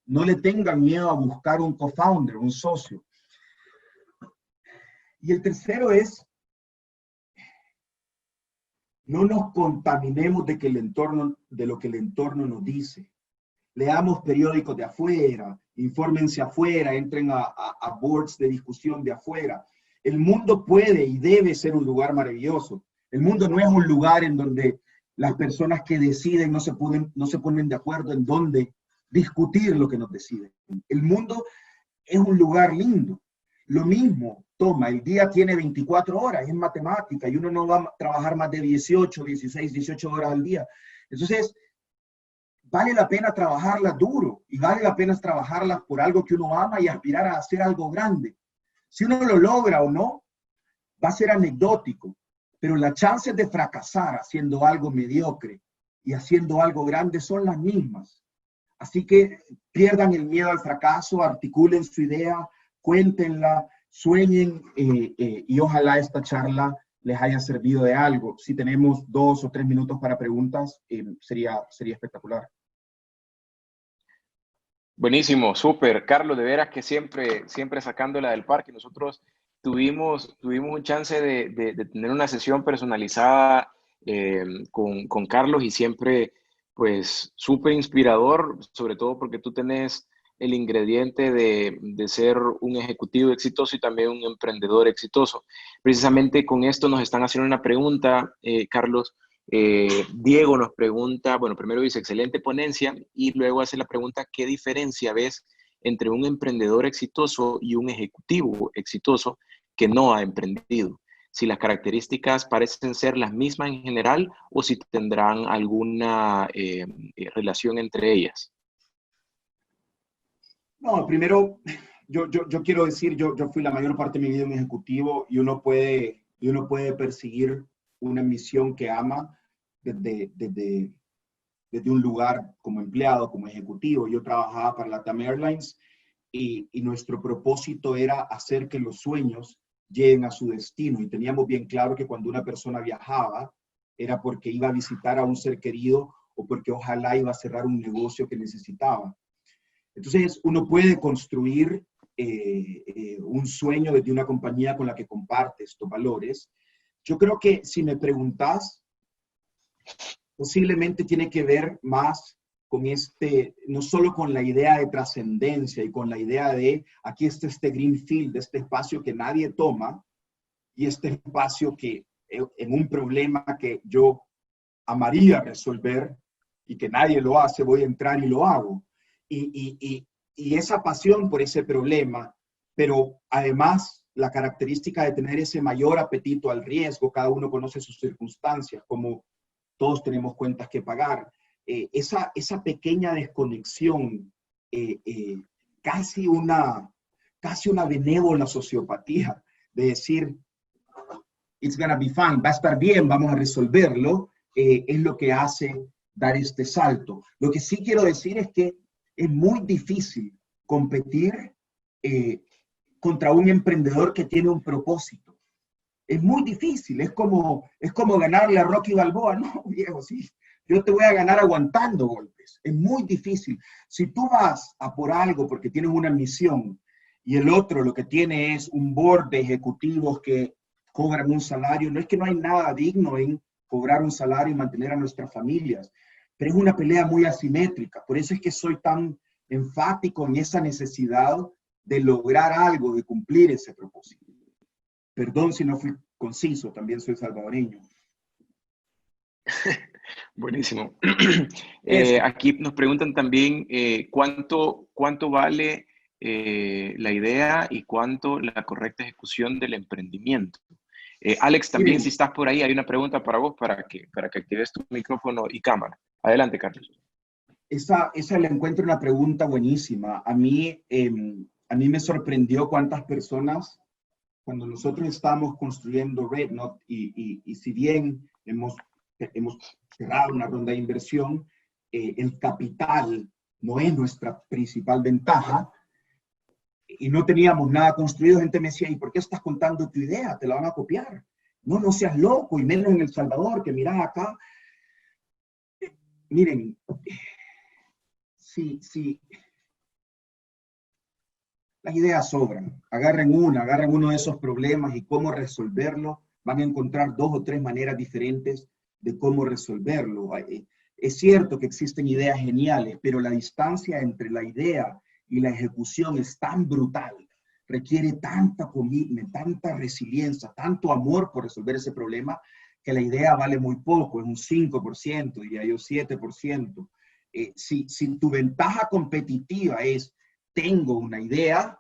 No le tengan miedo a buscar un co-founder, un socio. Y el tercero es, no nos contaminemos de lo que el entorno nos dice. Leamos periódicos de afuera, infórmense afuera, entren a boards de discusión de afuera. El mundo puede y debe ser un lugar maravilloso. El mundo no es un lugar en donde las personas que deciden no se ponen de acuerdo en dónde discutir lo que nos deciden. El mundo es un lugar lindo. Lo mismo, el día tiene 24 horas, es matemática, y uno no va a trabajar más de 18, 16, 18 horas al día. Entonces, vale la pena trabajarlas duro y vale la pena trabajarlas por algo que uno ama y aspirar a hacer algo grande. Si uno lo logra o no, va a ser anecdótico, pero las chances de fracasar haciendo algo mediocre y haciendo algo grande son las mismas. Así que pierdan el miedo al fracaso, articulen su idea, cuéntenla, sueñen y ojalá esta charla les haya servido de algo. Si tenemos 2 o 3 minutos para preguntas, sería espectacular. Buenísimo, súper. Carlos, de veras que siempre sacándola del parque. Nosotros tuvimos un chance de tener una sesión personalizada con Carlos y siempre, pues, súper inspirador, sobre todo porque tú tenés el ingrediente de ser un ejecutivo exitoso y también un emprendedor exitoso. Precisamente con esto nos están haciendo una pregunta, Carlos, Diego nos pregunta, bueno, primero dice, excelente ponencia, y luego hace la pregunta, ¿qué diferencia ves entre un emprendedor exitoso y un ejecutivo exitoso que no ha emprendido? Si las características parecen ser las mismas en general o si tendrán alguna relación entre ellas. No, primero, yo quiero decir, yo fui la mayor parte de mi vida un ejecutivo y uno puede perseguir una misión que ama desde un lugar como empleado, como ejecutivo. Yo trabajaba para LATAM Airlines y nuestro propósito era hacer que los sueños lleguen a su destino. Y teníamos bien claro que cuando una persona viajaba era porque iba a visitar a un ser querido o porque ojalá iba a cerrar un negocio que necesitaba. Entonces, uno puede construir un sueño desde una compañía con la que comparte estos valores. Yo creo que si me preguntas, posiblemente tiene que ver más con no solo con la idea de trascendencia y con la idea de aquí está este greenfield, este espacio que nadie toma y este espacio que en un problema que yo amaría resolver y que nadie lo hace, voy a entrar y lo hago. Y esa pasión por ese problema, pero además la característica de tener ese mayor apetito al riesgo, cada uno conoce sus circunstancias, como todos tenemos cuentas que pagar. Esa pequeña desconexión, casi una benévola sociopatía de decir, it's gonna be fine, va a estar bien, vamos a resolverlo, es lo que hace dar este salto. Lo que sí quiero decir es que es muy difícil competir contra un emprendedor que tiene un propósito. Es muy difícil, es como ganarle a Rocky Balboa. No, viejo, sí, yo te voy a ganar aguantando golpes. Es muy difícil. Si tú vas a por algo porque tienes una misión y el otro lo que tiene es un board de ejecutivos que cobran un salario, no es que no hay nada digno en cobrar un salario y mantener a nuestras familias, pero es una pelea muy asimétrica. Por eso es que soy tan enfático en esa necesidad de lograr algo, de cumplir ese propósito. Perdón si no fui conciso, también soy salvadoreño. Buenísimo. Aquí nos preguntan también cuánto vale la idea y cuánto la correcta ejecución del emprendimiento. Alex, también Miren, si estás por ahí, hay una pregunta para vos para que actives tu micrófono y cámara. Adelante, Carlos. esa le encuentro una pregunta buenísima. A mí me sorprendió cuántas personas, cuando nosotros estábamos construyendo RedNote, y si bien hemos cerrado una ronda de inversión, el capital no es nuestra principal ventaja, y no teníamos nada construido, gente me decía, ¿y por qué estás contando tu idea? Te la van a copiar. No, no seas loco, y menos en El Salvador, que mirá acá. Miren, sí, las ideas sobran. Agarren uno de esos problemas y cómo resolverlo. Van a encontrar 2 o 3 maneras diferentes de cómo resolverlo. Es cierto que existen ideas geniales, pero la distancia entre la idea y la ejecución es tan brutal. Requiere tanta commitment, tanta resiliencia, tanto amor por resolver ese problema, que la idea vale muy poco, es un 5%, diría yo 7%. Si tu ventaja competitiva es tengo una idea,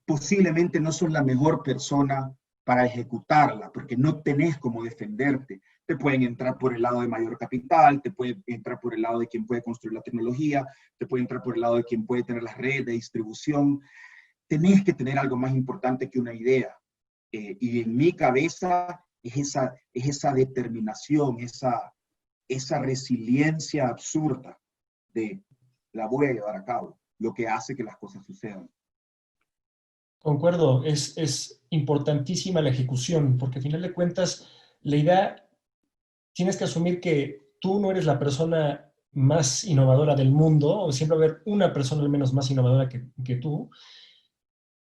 posiblemente no sos la mejor persona para ejecutarla, porque no tenés cómo defenderte. Te pueden entrar por el lado de mayor capital, te pueden entrar por el lado de quien puede construir la tecnología, te puede entrar por el lado de quien puede tener las redes de distribución. Tenés que tener algo más importante que una idea. Y en mi cabeza es esa determinación, esa resiliencia absurda de la voy a llevar a cabo, lo que hace que las cosas sucedan. Concuerdo, es importantísima la ejecución, porque al final de cuentas, la idea, tienes que asumir que tú no eres la persona más innovadora del mundo, o siempre va a haber una persona al menos más innovadora que tú,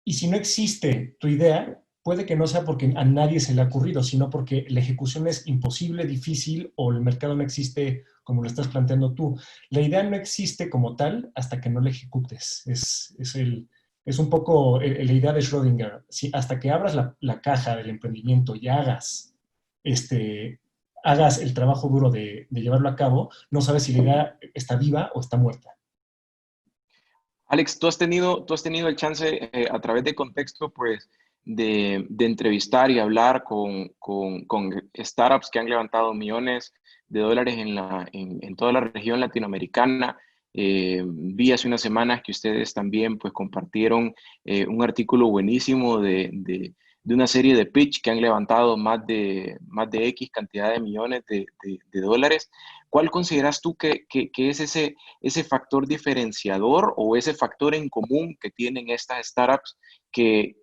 y si no existe tu idea, puede que no sea porque a nadie se le ha ocurrido, sino porque la ejecución es imposible, difícil, o el mercado no existe como lo estás planteando tú. La idea no existe como tal hasta que no la ejecutes. Es un poco la idea de Schrödinger. Si hasta que abras la caja del emprendimiento y hagas hagas el trabajo duro de llevarlo a cabo, no sabes si la idea está viva o está muerta. Alex, tú has tenido el chance a través de Contexto, pues, de entrevistar y hablar con startups que han levantado millones de dólares en toda la región latinoamericana. Vi hace unas semanas que ustedes también, pues, compartieron un artículo buenísimo de una serie de pitch que han levantado más de X cantidad de millones de dólares. ¿Cuál consideras tú que es ese factor diferenciador o ese factor en común que tienen estas startups que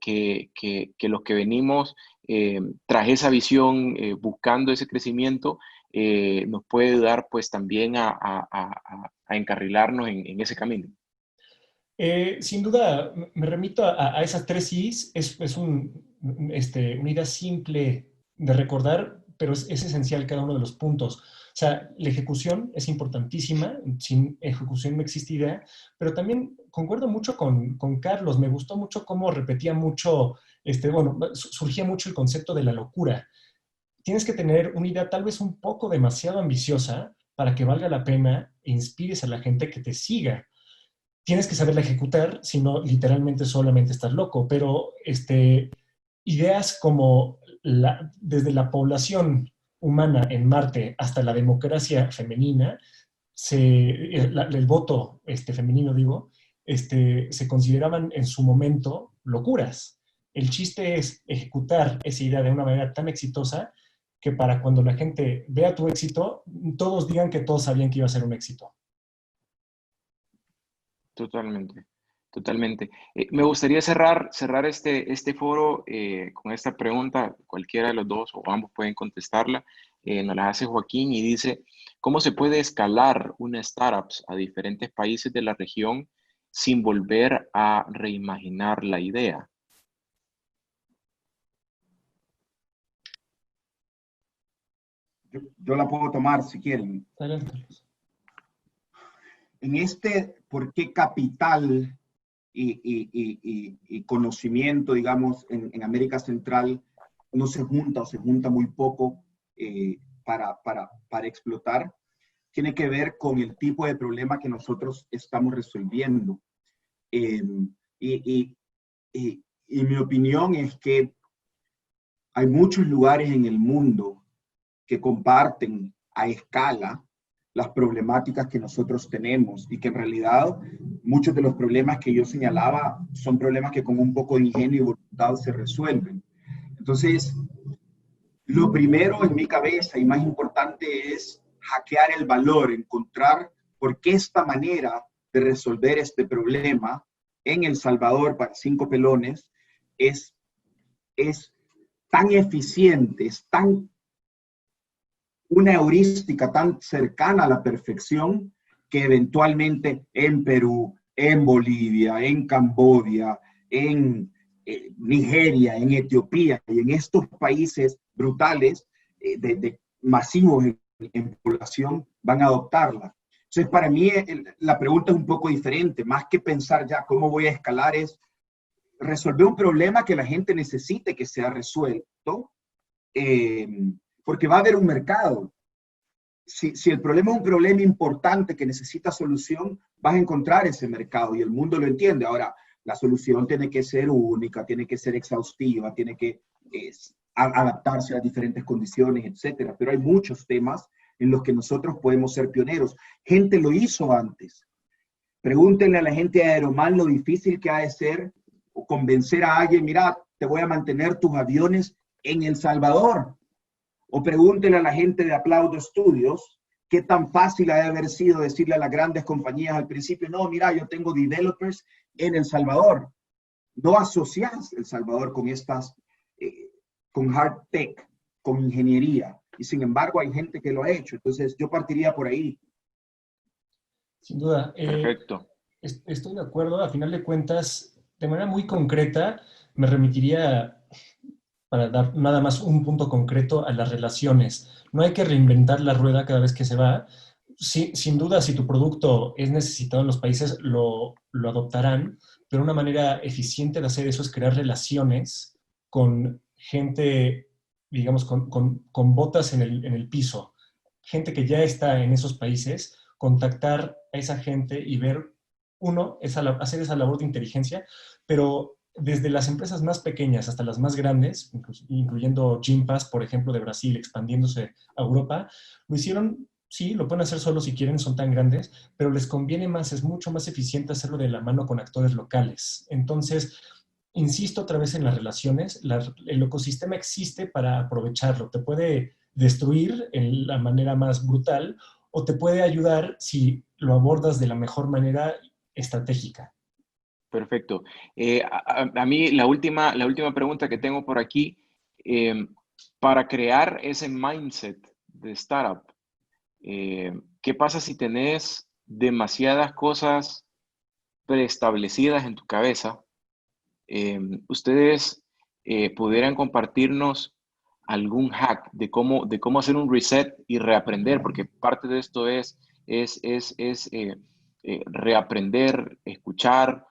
los que venimos tras esa visión, buscando ese crecimiento, nos puede ayudar pues también a encarrilarnos en ese camino? Sin duda, me remito a esas tres I's. Es una idea simple de recordar, pero es esencial cada uno de los puntos. O sea, la ejecución es importantísima. Sin ejecución no existe idea. Pero también concuerdo mucho con Carlos. Me gustó mucho cómo repetía mucho, surgía mucho el concepto de la locura. Tienes que tener una idea tal vez un poco demasiado ambiciosa para que valga la pena e inspires a la gente que te siga. Tienes que saberla ejecutar, si no, literalmente solamente estás loco. Pero ideas como desde la población humana en Marte hasta la democracia femenina, el voto femenino, digo, se consideraban en su momento locuras. El chiste es ejecutar esa idea de una manera tan exitosa que para cuando la gente vea tu éxito, todos digan que todos sabían que iba a ser un éxito. Totalmente, totalmente. Me gustaría cerrar este foro con esta pregunta. Cualquiera de los dos o ambos pueden contestarla. Nos la hace Joaquín y dice, ¿cómo se puede escalar una startup a diferentes países de la región sin volver a reimaginar la idea? Yo la puedo tomar si quieren. Adelante. En ¿por qué capital y conocimiento, digamos, en América Central no se junta o se junta muy poco para explotar? Tiene que ver con el tipo de problema que nosotros estamos resolviendo. Y mi opinión es que hay muchos lugares en el mundo que comparten a escala las problemáticas que nosotros tenemos y que en realidad muchos de los problemas que yo señalaba son problemas que con un poco de ingenio y voluntad se resuelven. Entonces, lo primero en mi cabeza y más importante es hackear el valor, encontrar por qué esta manera de resolver este problema en El Salvador para 5 pelones es tan eficiente, es tan una heurística tan cercana a la perfección que eventualmente en Perú, en Bolivia, en Camboya, en Nigeria, en Etiopía y en estos países brutales masivos en población van a adoptarla. Entonces, para mí la pregunta es un poco diferente. Más que pensar ya cómo voy a escalar es resolver un problema que la gente necesite que sea resuelto, porque va a haber un mercado. Si el problema es un problema importante que necesita solución, vas a encontrar ese mercado y el mundo lo entiende. Ahora, la solución tiene que ser única, tiene que ser exhaustiva, tiene que adaptarse a diferentes condiciones, etcétera. Pero hay muchos temas en los que nosotros podemos ser pioneros. Gente lo hizo antes. Pregúntenle a la gente de Aeromal lo difícil que ha de ser o convencer a alguien, mira, te voy a mantener tus aviones en El Salvador. O pregúntenle a la gente de Aplaudo Studios qué tan fácil ha de haber sido decirle a las grandes compañías al principio, no, mira, yo tengo developers en El Salvador. No asocias El Salvador con con hard tech, con ingeniería. Y sin embargo hay gente que lo ha hecho. Entonces yo partiría por ahí. Sin duda. Perfecto. Estoy de acuerdo. A final de cuentas, de manera muy concreta, me remitiría, para dar nada más un punto concreto, a las relaciones. No hay que reinventar la rueda cada vez que se va. Sí, sin duda, si tu producto es necesitado en los países, lo adoptarán, pero una manera eficiente de hacer eso es crear relaciones con gente digamos, con botas en el piso, gente que ya está en esos países, contactar a esa gente y ver, uno, hacer esa labor de inteligencia, pero desde las empresas más pequeñas hasta las más grandes, incluyendo Gympass, por ejemplo, de Brasil, expandiéndose a Europa, lo hicieron, sí, lo pueden hacer solo si quieren, son tan grandes, pero les conviene más, es mucho más eficiente hacerlo de la mano con actores locales. Entonces, insisto otra vez en las relaciones, el ecosistema existe para aprovecharlo, te puede destruir en la manera más brutal o te puede ayudar si lo abordas de la mejor manera estratégica. Perfecto. A mí la última pregunta que tengo por aquí, eh, para crear ese mindset de startup, ¿qué pasa si tenés demasiadas cosas preestablecidas en tu cabeza? ¿Ustedes pudieran compartirnos algún hack de cómo hacer un reset y reaprender? Porque parte de esto es reaprender, escuchar,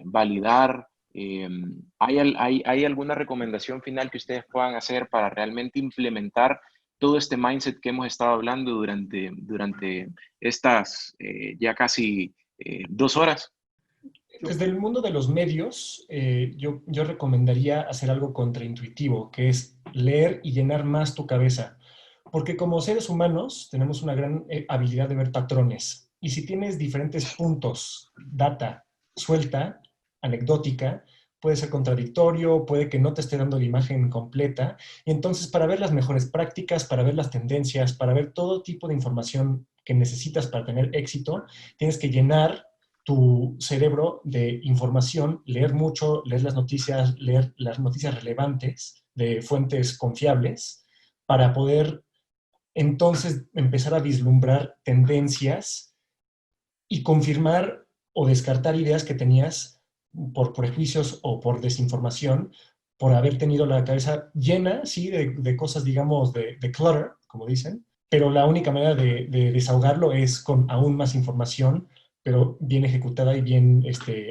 validar. ¿Hay alguna recomendación final que ustedes puedan hacer para realmente implementar todo este mindset que hemos estado hablando durante estas ya casi 2 horas? Desde el mundo de los medios, yo recomendaría hacer algo contraintuitivo, que es leer y llenar más tu cabeza. Porque como seres humanos tenemos una gran habilidad de ver patrones. Y si tienes diferentes puntos, data suelta, anecdótica, puede ser contradictorio, puede que no te esté dando la imagen completa. Y entonces para ver las mejores prácticas, para ver las tendencias, para ver todo tipo de información que necesitas para tener éxito, tienes que llenar tu cerebro de información, leer mucho, leer las noticias relevantes de fuentes confiables para poder entonces empezar a vislumbrar tendencias y confirmar o descartar ideas que tenías por prejuicios o por desinformación, por haber tenido la cabeza llena, sí, de cosas, digamos, de clutter, como dicen, pero la única manera de desahogarlo es con aún más información, pero bien ejecutada y bien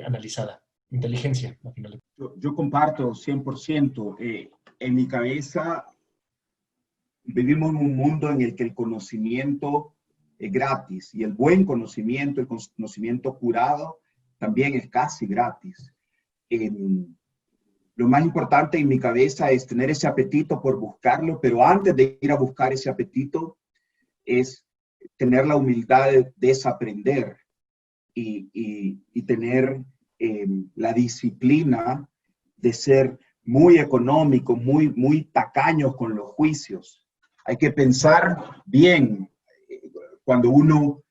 analizada. Inteligencia, al final. Yo comparto 100%. En mi cabeza vivimos en un mundo en el que el conocimiento es gratis y el buen conocimiento, el conocimiento curado, también es casi gratis. Lo más importante en mi cabeza es tener ese apetito por buscarlo, pero antes de ir a buscar ese apetito es tener la humildad de desaprender y tener la disciplina de ser muy económico, muy tacaños con los juicios. Hay que pensar bien cuando uno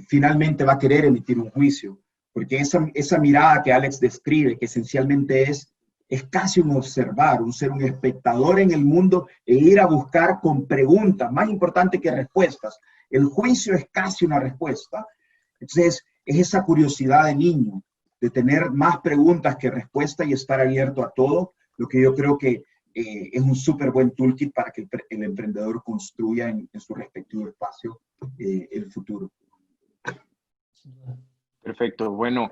finalmente va a querer emitir un juicio, porque esa mirada que Alex describe, que esencialmente es casi un observar, ser un espectador en el mundo e ir a buscar con preguntas, más importante que respuestas. El juicio es casi una respuesta. Entonces, es esa curiosidad de niño, de tener más preguntas que respuestas y estar abierto a todo, lo que yo creo que es un súper buen toolkit para que el emprendedor construya en su respectivo espacio el futuro. Perfecto. Bueno,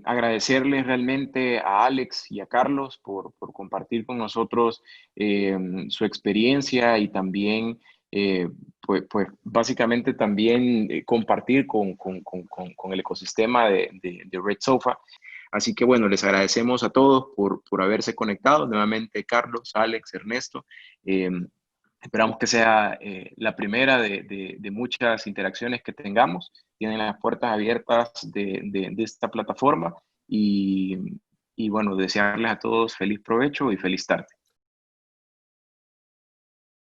agradecerles realmente a Alex y a Carlos por compartir con nosotros su experiencia y también, pues básicamente también compartir con el ecosistema de Red Sofa. Así que bueno, les agradecemos a todos por haberse conectado. Nuevamente, Carlos, Alex, Ernesto. Eh, Esperamos que sea la primera de muchas interacciones que tengamos. Tienen las puertas abiertas de esta plataforma y bueno, desearles a todos feliz provecho y feliz tarde.